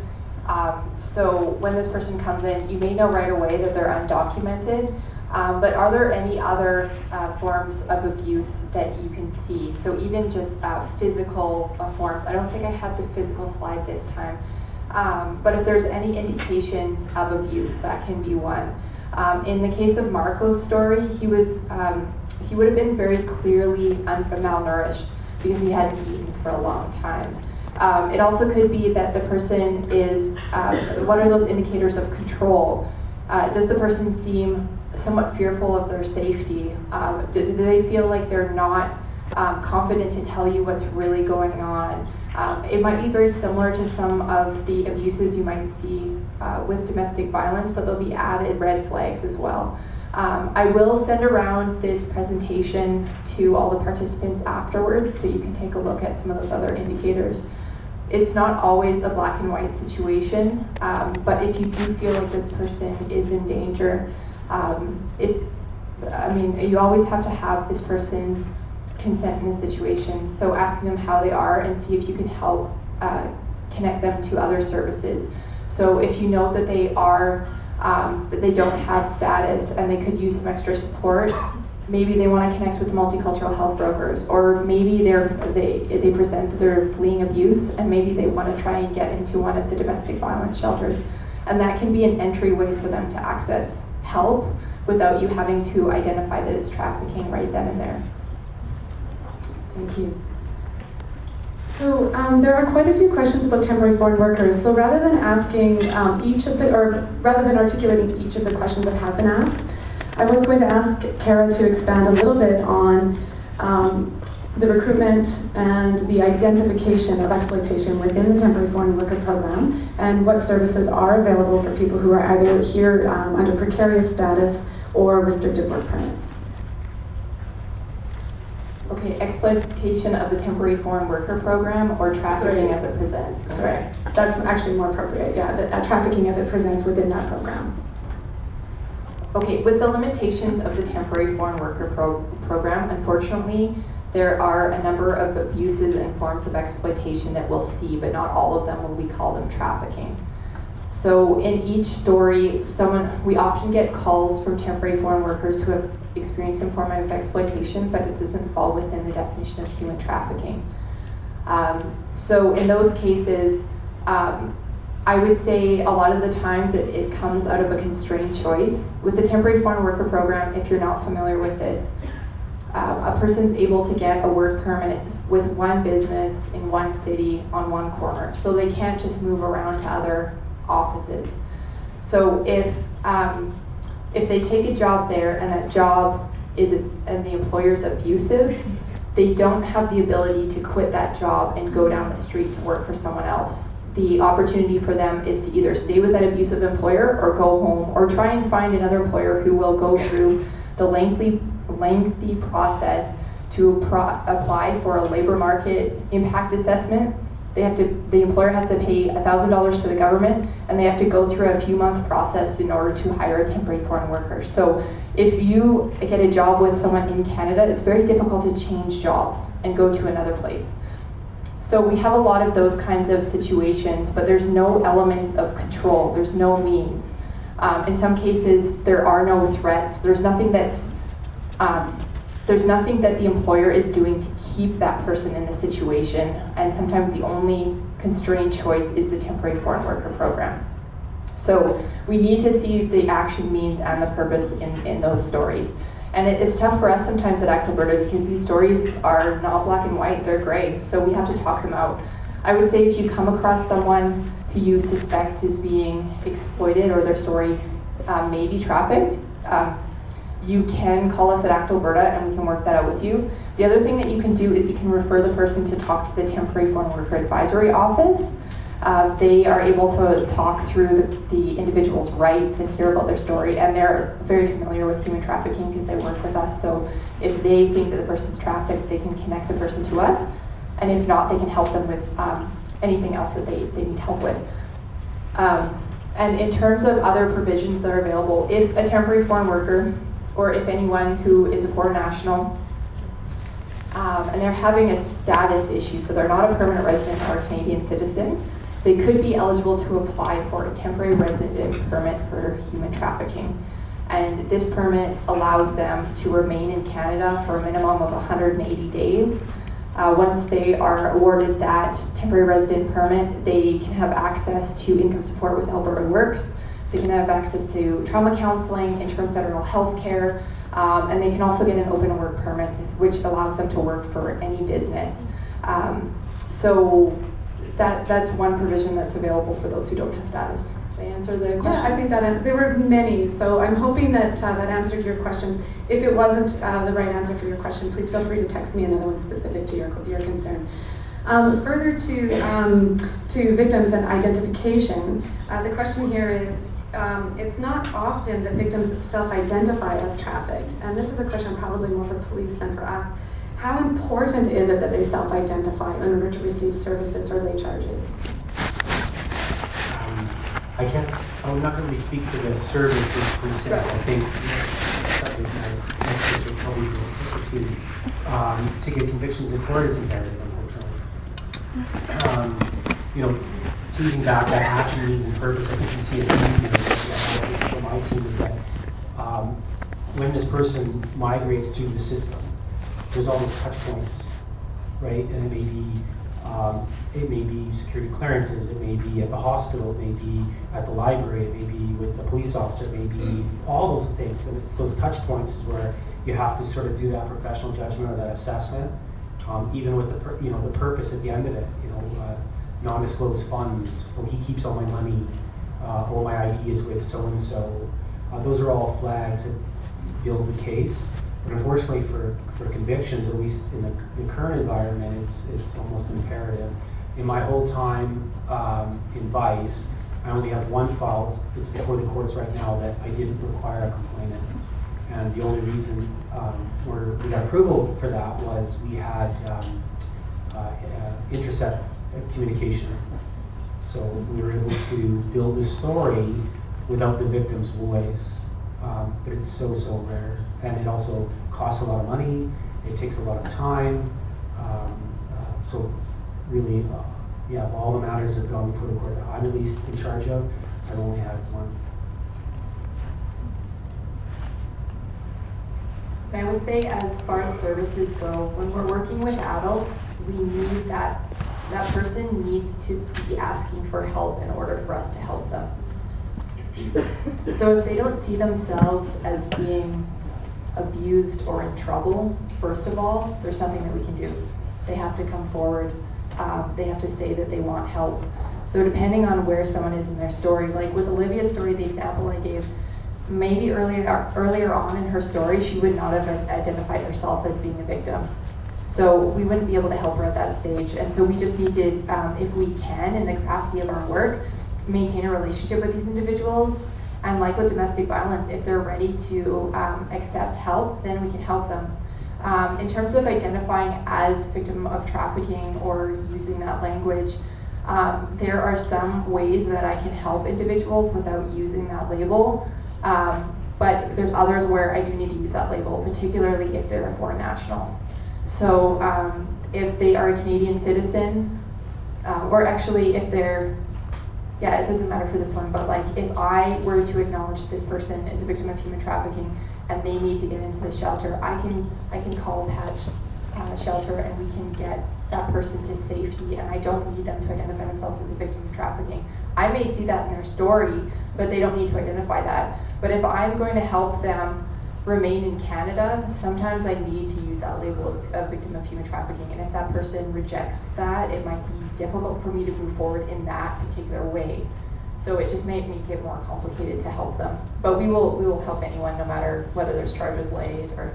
So when this person comes in, you may know right away that they're undocumented, but are there any other forms of abuse that you can see? So even just physical forms. I don't think I had the physical slide this time, but if there's any indications of abuse, that can be one. In the case of Marco's story, he would have been very clearly malnourished because he hadn't eaten for a long time. It also could be that the person is, what are those indicators of control? Does the person seem somewhat fearful of their safety? Do they feel like they're not confident to tell you what's really going on? It might be very similar to some of the abuses you might see with domestic violence, but there'll be added red flags as well. I will send around this presentation to all the participants afterwards so you can take a look at some of those other indicators. It's not always a black and white situation, but if you do feel like this person is in danger, you always have to have this person's consent in the situation. So asking them how they are and see if you can help connect them to other services. So if you know that they are, that they don't have status and they could use some extra support, maybe they want to connect with multicultural health brokers, or maybe they present that they're fleeing abuse and maybe they want to try and get into one of the domestic violence shelters. And that can be an entryway for them to access help without you having to identify that it's trafficking right then and there. Thank you. So there are quite a few questions about temporary foreign workers. So rather than asking rather than articulating each of the questions that have been asked, I was going to ask Kara to expand a little bit on the recruitment and the identification of exploitation within the temporary foreign worker program and what services are available for people who are either here under precarious status or restricted work permits. Okay, exploitation of the temporary foreign worker program or trafficking as it presents? Sorry, that's actually more appropriate, yeah, trafficking as it presents within that program. Okay, with the limitations of the temporary foreign worker program, unfortunately, there are a number of abuses and forms of exploitation that we'll see, but not all of them will we call them trafficking. So in each story, we often get calls from temporary foreign workers who have experienced some form of exploitation, but it doesn't fall within the definition of human trafficking. So in those cases, I would say a lot of the times it comes out of a constrained choice. With the temporary foreign worker program, if you're not familiar with this, a person's able to get a work permit with one business in one city on one corner. So they can't just move around to other offices. So if they take a job there and that job and the employer's abusive, they don't have the ability to quit that job and go down the street to work for someone else. The opportunity for them is to either stay with that abusive employer or go home, or try and find another employer who will go through the lengthy process to apply for a labor market impact assessment. The employer has to pay $1,000 to the government, and they have to go through a few-month process in order to hire a temporary foreign worker. So if you get a job with someone in Canada, it's very difficult to change jobs and go to another place. So we have a lot of those kinds of situations, but there's no elements of control. There's no means. In some cases, there are no threats. There's nothing that the employer is doing to keep that person in the situation, and sometimes the only constrained choice is the temporary foreign worker program. So we need to see the action means and the purpose in those stories. And it's tough for us sometimes at ACT Alberta because these stories are not black and white, they're gray, so we have to talk them out. I would say if you come across someone who you suspect is being exploited or their story may be trafficked, you can call us at ACT Alberta and we can work that out with you. The other thing that you can do is you can refer the person to talk to the Temporary Foreign Worker Advisory Office. They are able to talk through the individual's rights and hear about their story, and they're very familiar with human trafficking because they work with us. So if they think that the person's trafficked, they can connect the person to us, and if not, they can help them with anything else that they need help with. And in terms of other provisions that are available, if a temporary foreign worker or if anyone who is a foreign national and they're having a status issue, so they're not a permanent resident or a Canadian citizen, they could be eligible to apply for a temporary resident permit for human trafficking. And this permit allows them to remain in Canada for a minimum of 180 days. Once they are awarded that temporary resident permit, they can have access to income support with Alberta Works. They can have access to trauma counseling, interim federal health care, and they can also get an open work permit, which allows them to work for any business. So that's one provision that's available for those who don't have status. Did I answer the question? Yeah, I think that there were many, so I'm hoping that that answered your questions. If it wasn't the right answer for your question, please feel free to text me another one specific to your concern. Further to victims and identification, the question here is, it's not often that victims self-identify as trafficked, and this is a question probably more for police than for us. How important is it that they self-identify in order to receive services or lay charges? I'm not going to speak to the services per se. I think that my message would probably be to get convictions in court is imperative, unfortunately. Teasing back that action needs and purpose, I think you see it from my team is that when this person migrates through the system, there's all those touch points, right? And it may be security clearances, it may be at the hospital, it may be at the library, it may be with the police officer, it may be all those things. And it's those touch points where you have to sort of do that professional judgment or that assessment, even with the purpose at the end of it. Non-disclosed funds, he keeps all my money, or my ID is with so-and-so. Those are all flags that build the case. But unfortunately for convictions, at least in the current environment, it's almost imperative. In my whole time in Vice, I only have one file. It's before the courts right now that I didn't require a complainant. And the only reason we got approval for that was we had intercept communication. So we were able to build a story without the victim's voice. But it's so rare. And it also costs a lot of money. It takes a lot of time. So really, yeah, of all the matters that have gone before the court that I'm at least in charge of, I've only had one. I would say as far as services go, when we're working with adults, we need that person needs to be asking for help in order for us to help them. So if they don't see themselves as being abused or in trouble, first of all, there's nothing that we can do. They have to come forward. They have to say that they want help. So depending on where someone is in their story, like with Olivia's story, the example I gave, maybe earlier on in her story, she would not have identified herself as being a victim. So we wouldn't be able to help her at that stage. And so we just need to, if we can, in the capacity of our work, maintain a relationship with these individuals. And like with domestic violence, if they're ready to accept help, then we can help them. In terms of identifying as victim of trafficking or using that language, there are some ways that I can help individuals without using that label. But there's others where I do need to use that label, particularly if they're a foreign national. So if they are a Canadian citizen, or actually if they're, yeah, it doesn't matter for this one, but like if I were to acknowledge this person is a victim of human trafficking and they need to get into the shelter, I can call Patch Shelter and we can get that person to safety, and I don't need them to identify themselves as a victim of trafficking. I may see that in their story, but they don't need to identify that. But if I'm going to help them remain in Canada, sometimes I need to use that label of victim of human trafficking. And if that person rejects that, it might be difficult for me to move forward in that particular way. So it just may make it more complicated to help them. But we will help anyone, no matter whether there's charges laid or.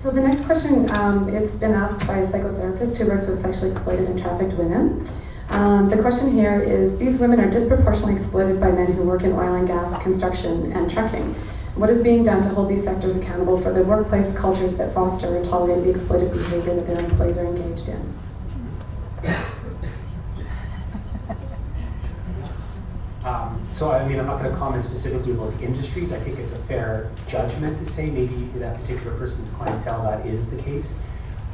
So the next question, it's been asked by a psychotherapist who works with sexually exploited and trafficked women. The question here is, these women are disproportionately exploited by men who work in oil and gas, construction, and trucking. What is being done to hold these sectors accountable for the workplace cultures that foster and tolerate the exploitive behavior that their employees are engaged in? So I mean, I'm not going to comment specifically about the industries. I think it's a fair judgment to say maybe for that particular person's clientele that is the case.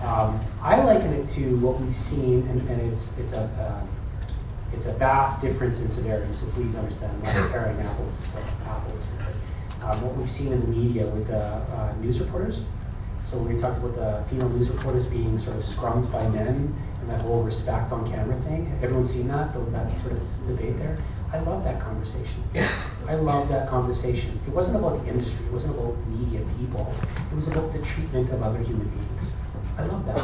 I liken it to what we've seen, and it's a vast difference in severity. So please understand, I'm not comparing apples to apples here. What we've seen in the media with news reporters. So we talked about the female news reporters being sort of scrummed by men and that whole respect on camera thing. Everyone's seen that sort of debate there. I love that conversation. I love that conversation. It wasn't about the industry. It wasn't about media people. It was about the treatment of other human beings. I love that,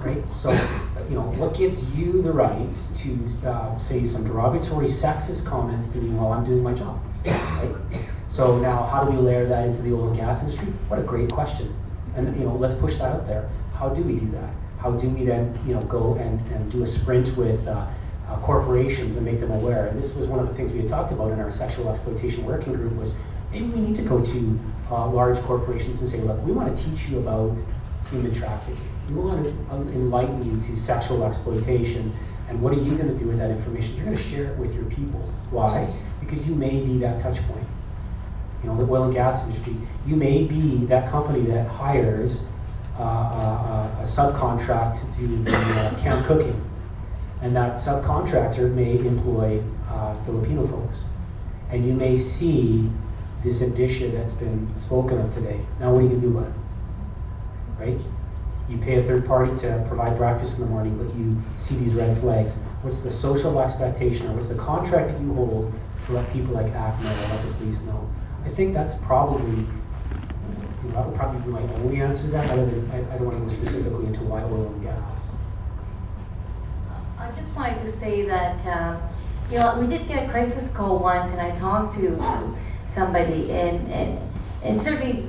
right? So, what gives you the right to say some derogatory sexist comments to me while I'm doing my job, right? So now, how do we layer that into the oil and gas industry? What a great question. And let's push that out there. How do we do that? How do we then, go and do a sprint with corporations and make them aware? And this was one of the things we had talked about in our sexual exploitation working group was maybe we need to go to large corporations and say, look, we want to teach you about human trafficking. We want to enlighten you to sexual exploitation. And what are you going to do with that information? You're going to share it with your people. Why? Because you may be that touch point. The oil and gas industry, you may be that company that hires a subcontract to do the camp cooking. And that subcontractor may employ Filipino folks. And you may see this indicia that's been spoken of today. Now what are you going to do about it? Right? You pay a third party to provide breakfast in the morning, but you see these red flags. What's the social expectation, or what's the contract that you hold to let people like ACT know, or let the police know? I think that's probably, that would probably be my only answer to that. I don't want to go specifically into why oil and gas. I just wanted to say that, we did get a crisis call once, and I talked to somebody, and certainly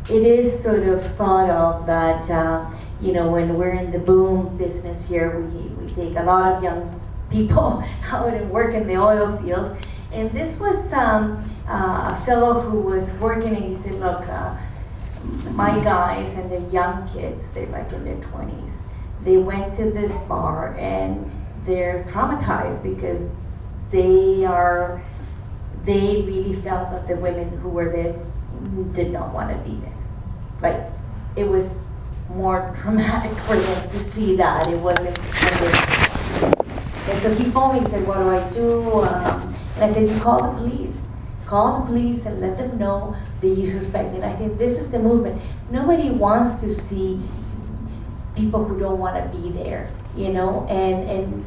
it is sort of thought of that, when we're in the boom business here, we take a lot of young people out and work in the oil fields. And this was a fellow who was working, and he said, look, my guys and the young kids, they're like in their 20s, they went to this bar and they're traumatized because they really felt that the women who were there did not want to be there. like, it was more traumatic for them to see that. It wasn't. And so he phoned me and said, what do I do? And I said, you call the police. Call the police and let them know that you suspect. And I think this is the movement. Nobody wants to see people who don't want to be there, you know, and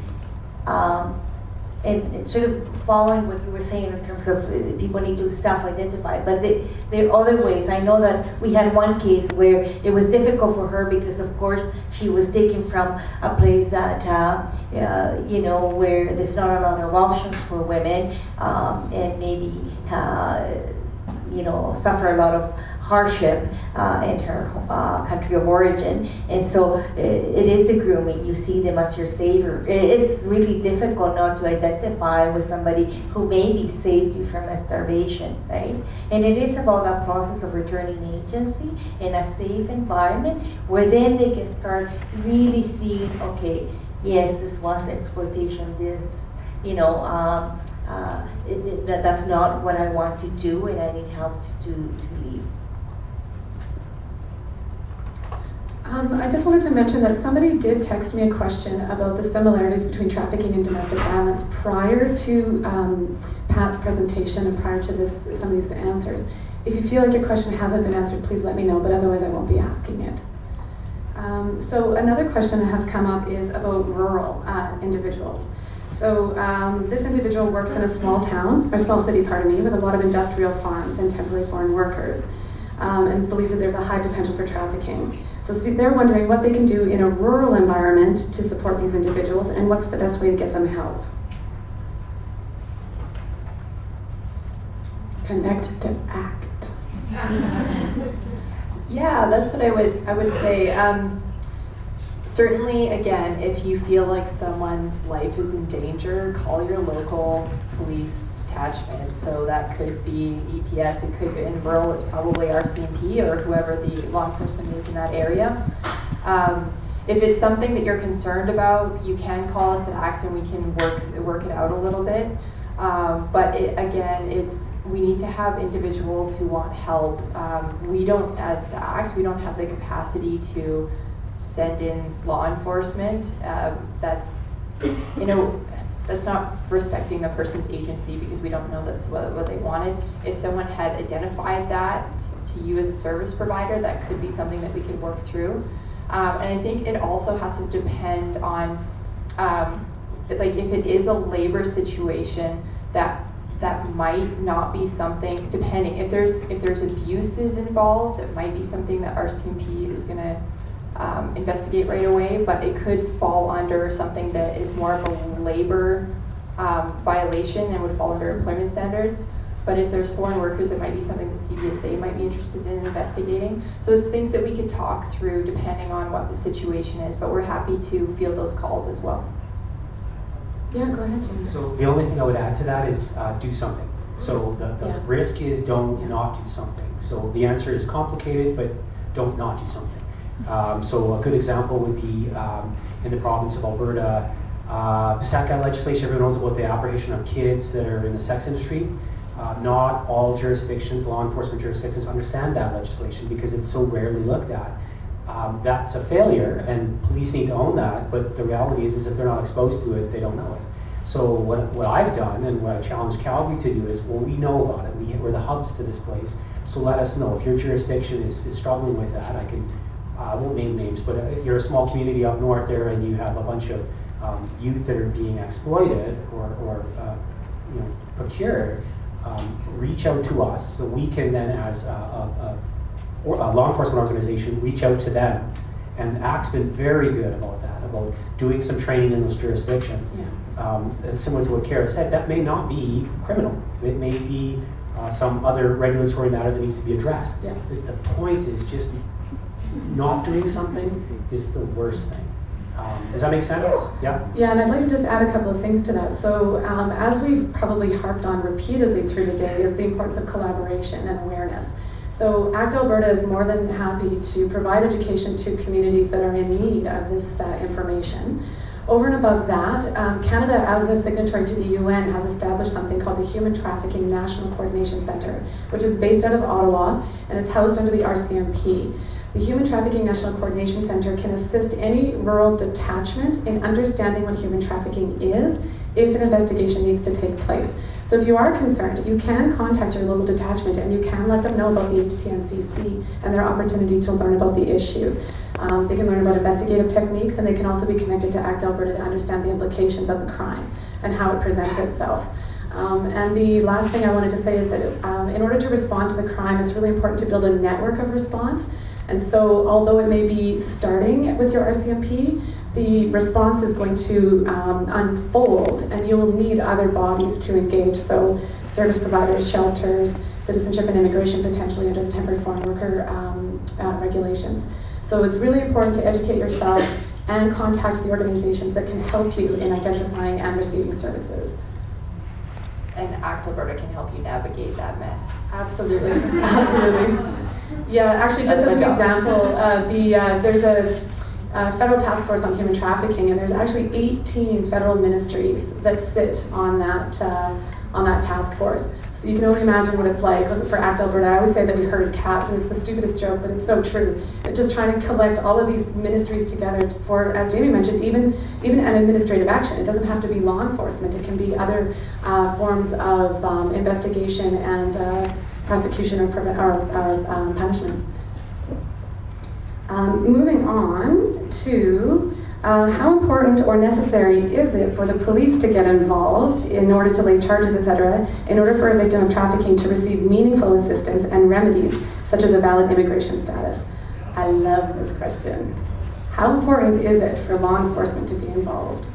sort of following what you were saying in terms of people need to self-identify. But there are other ways. I know that we had one case where it was difficult for her because, of course, she was taken from a place that, you know, where there's not a lot of options for women, and maybe, you know, suffer a lot of hardship in her country of origin. And so it is the grooming. You see them as your savior. It's really difficult not to identify with somebody who maybe saved you from a starvation, right? And it is about that process of returning agency in a safe environment where then they can start really seeing, okay, yes, this was exploitation, this, you know, that's not what I want to do, and I need help to leave. I just wanted to mention that somebody did text me a question about the similarities between trafficking and domestic violence prior to Pat's presentation and prior to some of these answers. If you feel like your question hasn't been answered, please let me know, but otherwise I won't be asking it. So another question that has come up is about rural individuals. So this individual works in a small town, or small city, pardon me, with a lot of industrial farms and temporary foreign workers, and believes that there's a high potential for trafficking. So they're wondering what they can do in a rural environment to support these individuals, and what's the best way to get them help. Connect to ACT. Yeah, that's what I would say. Certainly, again, if you feel like someone's life is in danger, call your local police detachment. So that could be EPS, it could be in rural, it's probably RCMP or whoever the law enforcement is in that area. If it's something that you're concerned about, you can call us at ACT and we can work it out a little bit. But we need to have individuals who want help. We don't, as ACT, we don't have the capacity to send in law enforcement. That's not respecting the person's agency, because we don't know that's what they wanted. If someone had identified that to you as a service provider, that could be something that we could work through. And I think it also has to depend on, like, if it is a labor situation, that might not be something, depending, if there's abuses involved, it might be something that RCMP is gonna investigate right away, but it could fall under something that is more of a labor violation and would fall under employment standards. But if there's foreign workers, it might be something that CBSA might be interested in investigating. So it's things that we could talk through depending on what the situation is, but we're happy to field those calls as well. Yeah, go ahead, Jim. So the only thing I would add to that is do something. So the risk is don't not do something. So the answer is complicated, but don't not do something. So a good example would be in the province of Alberta, PSACA legislation. Everyone knows about the apprehension of kids that are in the sex industry. Not all jurisdictions, law enforcement jurisdictions, understand that legislation because it's so rarely looked at. That's a failure, and police need to own that, but the reality is if they're not exposed to it, they don't know it. So what I've done, and what I challenge Calgary to do is, well, we know about it. We're the hubs to this place, so let us know. If your jurisdiction is struggling with that, I won't name names, but you're a small community up north there and you have a bunch of youth that are being exploited or procured, reach out to us so we can then, as a law enforcement organization, reach out to them. And ACT's been very good about that, about doing some training in those jurisdictions. Similar to what Kara said, that may not be criminal. It may be some other regulatory matter that needs to be addressed. Yeah. The point is just not doing something is the worst thing. Does that make sense? Yeah? Yeah, and I'd like to just add a couple of things to that. So as we've probably harped on repeatedly through the day is the importance of collaboration and awareness. So ACT Alberta is more than happy to provide education to communities that are in need of this information, Over and above that, Canada, as a signatory to the UN, has established something called the Human Trafficking National Coordination Centre, which is based out of Ottawa, and it's housed under the RCMP. The Human Trafficking National Coordination Centre can assist any rural detachment in understanding what human trafficking is if an investigation needs to take place. So if you are concerned, you can contact your local detachment and you can let them know about the HTNCC and their opportunity to learn about the issue. They can learn about investigative techniques, and they can also be connected to ACT Alberta to understand the implications of the crime and how it presents itself. And the last thing I wanted to say is that in order to respond to the crime, it's really important to build a network of response. And so although it may be starting with your RCMP, the response is going to unfold, and you will need other bodies to engage. So service providers, shelters, citizenship and immigration, potentially under the temporary foreign worker regulations. So it's really important to educate yourself and contact the organizations that can help you in identifying and receiving services. And ACT Alberta can help you navigate that mess. Absolutely, absolutely. Yeah, actually, just as an example, there's a federal task force on human trafficking, and there's actually 18 federal ministries that sit on that task force. So you can only imagine what it's like for ACT Alberta. I always say that we herd cats, and it's the stupidest joke, but it's so true. It's just trying to collect all of these ministries together for, as Jamie mentioned, even an administrative action. It doesn't have to be law enforcement. It can be other forms of investigation and prosecution or punishment. Moving on to how important or necessary is it for the police to get involved in order to lay charges, etc., in order for a victim of trafficking to receive meaningful assistance and remedies, such as a valid immigration status? I love this question. How important is it for law enforcement to be involved?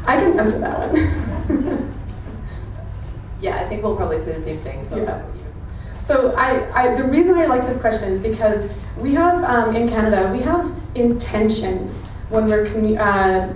I can answer that one. Yeah, I think we'll probably say the same thing. So Yeah. So the reason I like this question is because we have, in Canada, we have intentions when we're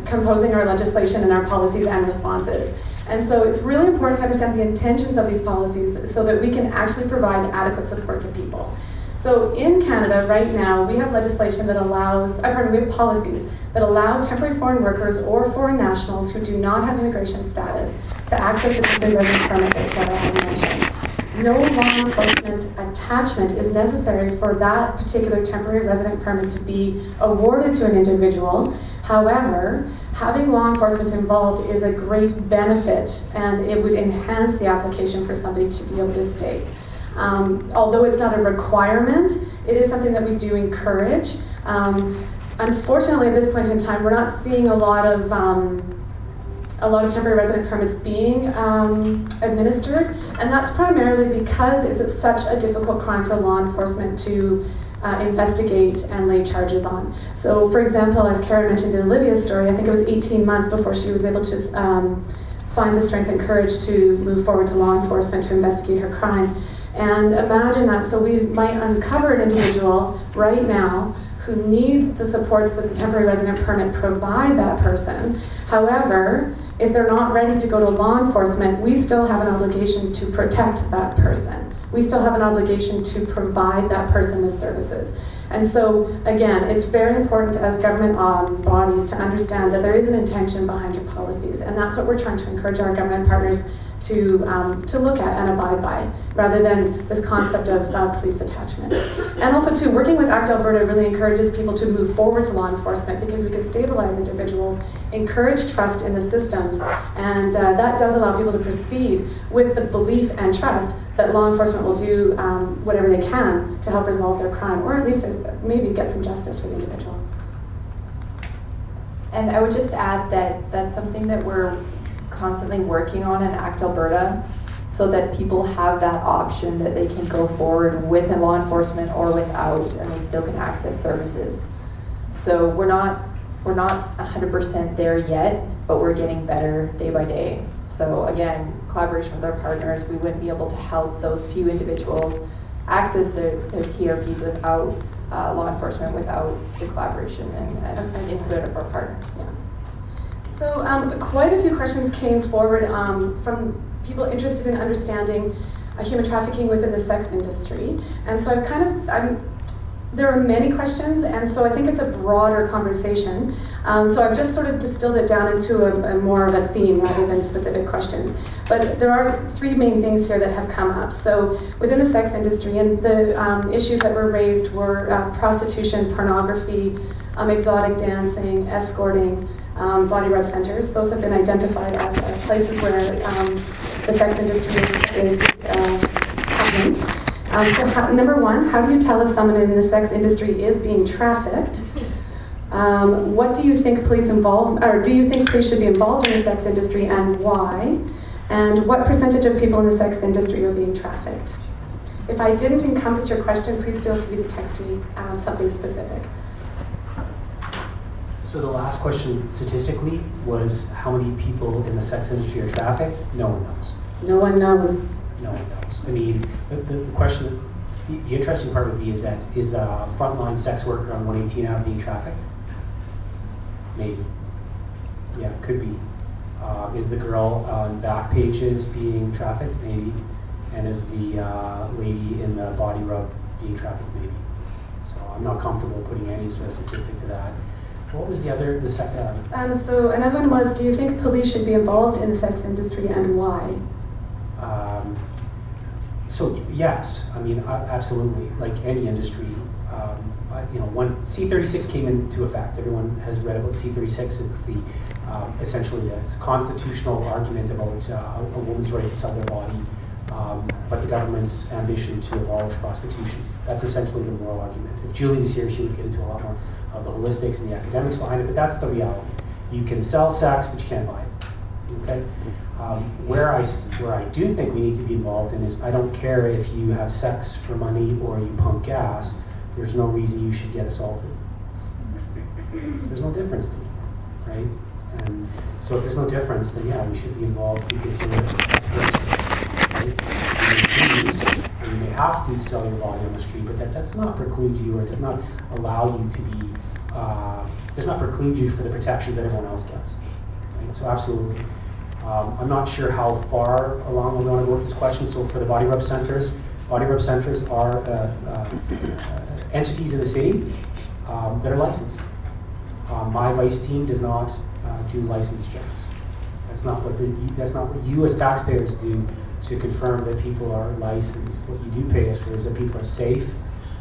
composing our legislation and our policies and responses. And so it's really important to understand the intentions of these policies so that we can actually provide adequate support to people. So in Canada right now, we have legislation that allows, we have policies that allow temporary foreign workers or foreign nationals who do not have immigration status to access the temporary residence permit that I mentioned. No law enforcement attachment is necessary for that particular temporary resident permit to be awarded to an individual. However, having law enforcement involved is a great benefit, and it would enhance the application for somebody to be able to stay. Although it's not a requirement, it is something that we do encourage. Unfortunately, at this point in time, we're not seeing a lot of temporary resident permits being administered, and that's primarily because it's such a difficult crime for law enforcement to investigate and lay charges on. So, for example, as Karen mentioned in Olivia's story, I think it was 18 months before she was able to find the strength and courage to move forward to law enforcement to investigate her crime. And imagine that, so we might uncover an individual right now who needs the supports that the temporary resident permit provide that person. However, if they're not ready to go to law enforcement, we still have an obligation to protect that person. We still have an obligation to provide that person with services. And so, again, it's very important as government bodies to understand that there is an intention behind your policies, and that's what we're trying to encourage our government partners to look at and abide by, rather than this concept of police attachment. And also, too, working with ACT Alberta really encourages people to move forward to law enforcement, because we can stabilize individuals, encourage trust in the systems, and that does allow people to proceed with the belief and trust that law enforcement will do whatever they can to help resolve their crime, or at least maybe get some justice for the individual. And I would just add that that's something that we're constantly working on in ACT Alberta, so that people have that option that they can go forward with a law enforcement or without, and they still can access services. So we're not 100% there yet, but we're getting better day by day. So again, collaboration with our partners, we wouldn't be able to help those few individuals access their TRPs without law enforcement, without the collaboration and input of our partners. Yeah. So quite a few questions came forward from people interested in understanding human trafficking within the sex industry. And so There are many questions, and so I think it's a broader conversation. So I've just sort of distilled it down into a more of a theme rather than specific questions. But there are three main things here that have come up. So within the sex industry, and the issues that were raised were prostitution, pornography, exotic dancing, escorting, body rub centers. Those have been identified as places where the sex industry is happening. So number one, how do you tell if someone in the sex industry is being trafficked? What do you think police do you think police should be involved in the sex industry, and why? And what percentage of people in the sex industry are being trafficked? If I didn't encompass your question, please feel free to text me something specific. So the last question statistically was how many people in the sex industry are trafficked? No one knows. No one knows. No one knows. I mean, the question, the interesting part would be is a frontline sex worker on 118 out being trafficked? Maybe. Yeah, could be. Is the girl on back pages being trafficked? Maybe. And is the lady in the body rub being trafficked? Maybe. So I'm not comfortable putting any sort of statistic to that. What was the second? So another one was, do you think police should be involved in the sex industry, and why? So yes, I mean absolutely. Like any industry, when C36 came into effect, everyone has read about C36. It's the essentially a constitutional argument about a woman's right to sell their body, but the government's ambition to abolish prostitution. That's essentially the moral argument. If Julie was here, she would get into a lot more of the holistics and the academics behind it, but that's the reality. You can sell sex, but you can't buy it. Okay. Where I do think we need to be involved in is, I don't care if you have sex for money or you pump gas. There's no reason you should get assaulted. There's no difference to me, right? And so if there's no difference, then yeah, we should be involved because you're right? You may have to sell your body on the street, but that does not preclude you, or does not allow you to be, does not preclude you for the protections that everyone else gets. Right? So absolutely. I'm not sure how far along we want to go with this question. So for the body rub centers are entities in the city that are licensed. My vice team does not do license checks. That's not what you as taxpayers do to confirm that people are licensed. What you do pay us for is that people are safe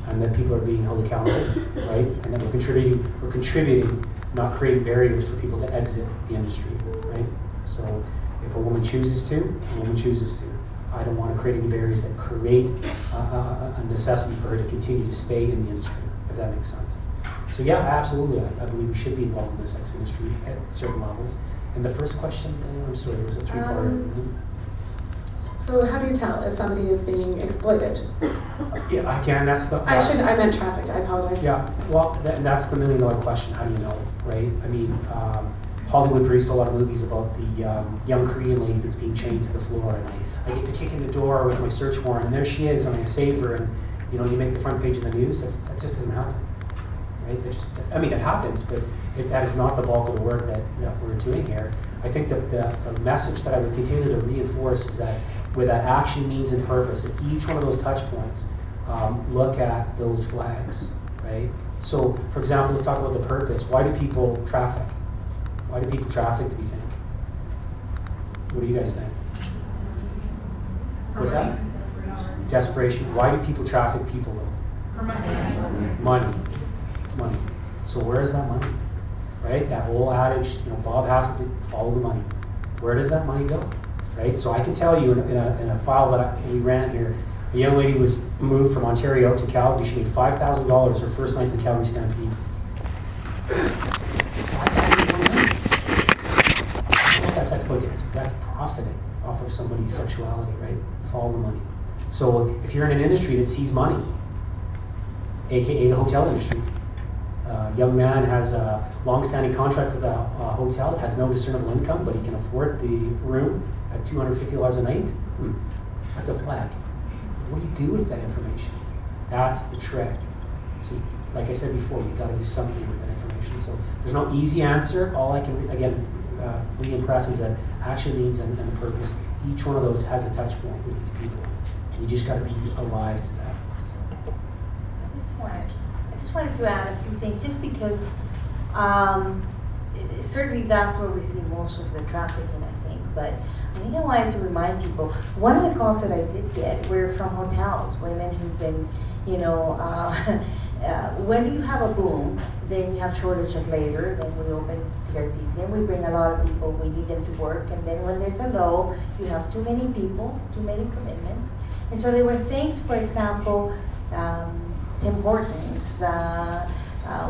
and that people are being held accountable, right? And that we're contributing, not creating barriers for people to exit the industry, right? So if a woman chooses to, a woman chooses to. I don't want to create any barriers that create a necessity for her to continue to stay in the industry, if that makes sense. So yeah, absolutely, I believe we should be involved in the sex industry at certain levels. And the first question, I'm sorry, it was a three-parter. So how do you tell if somebody is being exploited? Yeah, again, that's the... I meant trafficked, I apologize. Yeah, well, that's the million-dollar question. How do you know, right? I mean, Hollywood produced a lot of movies about the young Korean lady that's being chained to the floor, and I get to kick in the door with my search warrant, and there she is, and I save her, and you make the front page of the news. That just doesn't happen, right? It happens, but that is not the bulk of the work that we're doing here. I think that the message that I would continue to reinforce is that with that action, means, and purpose, at each one of those touch points, look at those flags, right? So, for example, let's talk about the purpose. Why do people traffic? Why do people traffic, do you think? What do you guys think? What's that? Desperation. Why do people traffic people though? For money. Money. So where is that money? Right? That whole adage, Bob has to follow the money. Where does that money go? Right? So I can tell you in a file that we ran here, a young lady was moved from Ontario to Calgary. She made $5,000 her first night in the Calgary Stampede. That's exploitation. That's profiting off of somebody's sexuality, right? Follow the money. So if you're in an industry that sees money, aka the hotel industry, young man has a long-standing contract with a hotel, has no discernible income, but he can afford the room at $250 a night. That's a flag. What do you do with that information? That's the trick. So, like I said before, you got to do something with that information. So there's no easy answer. All I can re-impress is that action, means, and purpose. Each one of those has a touch point with these people, and you just got to be alive to that. I just want to wanted to add a few things, just because certainly that's where we see most of the trafficking, I think. But I think I wanted to remind people, one of the calls that I did get were from hotels, women who've been, you know, when you have a boom, then you have shortage of labor, then we open therapies, then we bring a lot of people, we need them to work, and then when there's a low, you have too many people, too many commitments. And so there were things, for example, Tim Hortons,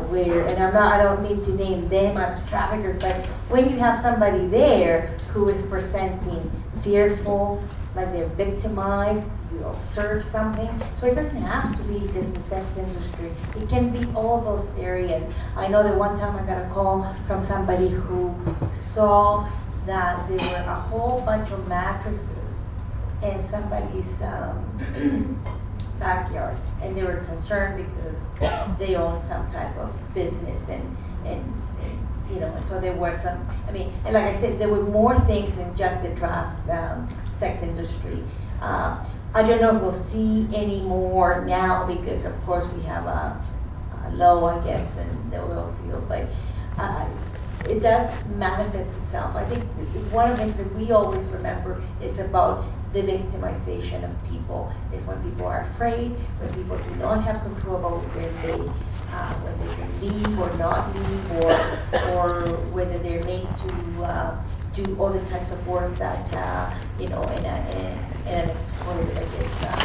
where, and I don't need to name them as traffickers, but when you have somebody there who is presenting fearful, like they're victimized, you observe something. So it doesn't have to be just the sex industry. It can be all those areas. I know that one time I got a call from somebody who saw that there were a whole bunch of mattresses in somebody's backyard, and they were concerned because they own some type of business, and you know, so there were some, I mean, and like I said, there were more things than just the sex industry. I don't know if we'll see any more now, because of course we have a low, I guess, in the oil field, but it does manifest itself. I think one of the things that we always remember is about the victimization of people, is when people are afraid, when people do not have control about where they can leave or not leave, or whether they're made to do other types of work that you know, in an exploitative, I guess.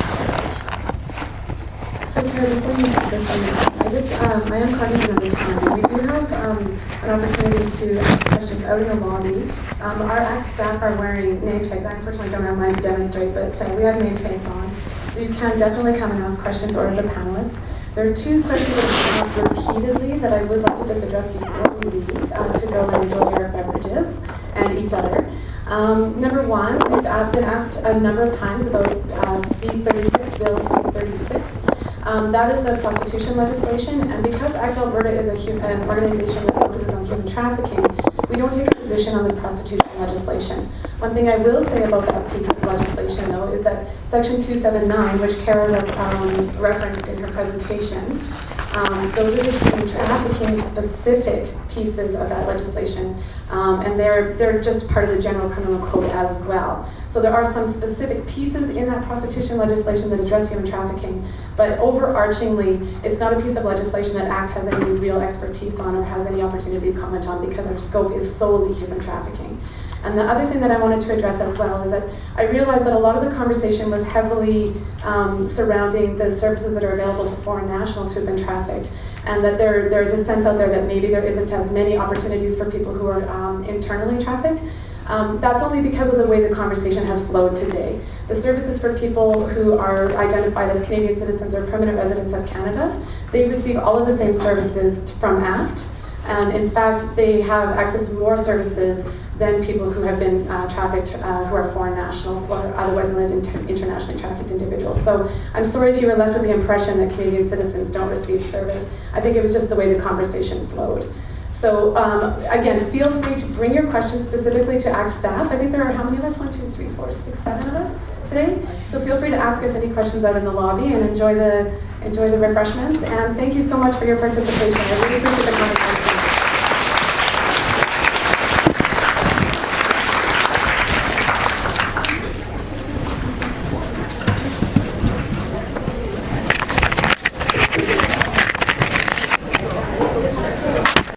So Karen, before you get this, I am cognizant of the time. We do have an opportunity to ask questions out in the lobby. Our ACT staff are wearing name tags. I unfortunately don't have mine to demonstrate, but we have name tags on. So you can definitely come and ask questions, or the panelists. There are two questions that have come up repeatedly that I would like to just address before we leave, to go and enjoy your beverages and each other. Number one, we've been asked a number of times about C36, Bill C36. That is the prostitution legislation, and because ACT Alberta is an organization that focuses on human trafficking, we don't take a position on the prostitution legislation. One thing I will say about that piece of legislation, though, is that Section 279, which Kara referenced in her presentation, those are the human trafficking specific pieces of that legislation, and they're just part of the general criminal code as well. So there are some specific pieces in that prostitution legislation that address human trafficking, but overarchingly, it's not a piece of legislation that ACT has any real expertise on or has any opportunity to comment on, because our scope is solely human trafficking. And the other thing that I wanted to address as well is that I realized that a lot of the conversation was heavily surrounding the services that are available to foreign nationals who've been trafficked, and that there's a sense out there that maybe there isn't as many opportunities for people who are internally trafficked. That's only because of the way the conversation has flowed today. The services for people who are identified as Canadian citizens or permanent residents of Canada, they receive all of the same services from ACT. And in fact, they have access to more services than people who have been trafficked, who are foreign nationals or otherwise known as internationally trafficked individuals. So I'm sorry if you were left with the impression that Canadian citizens don't receive service. I think it was just the way the conversation flowed. So again, feel free to bring your questions specifically to ACT staff. I think there are how many of us? 1, 2, 3, 4, 6, 7 of us today. So feel free to ask us any questions out in the lobby, and enjoy the refreshments. And thank you so much for your participation. I really appreciate the conversation.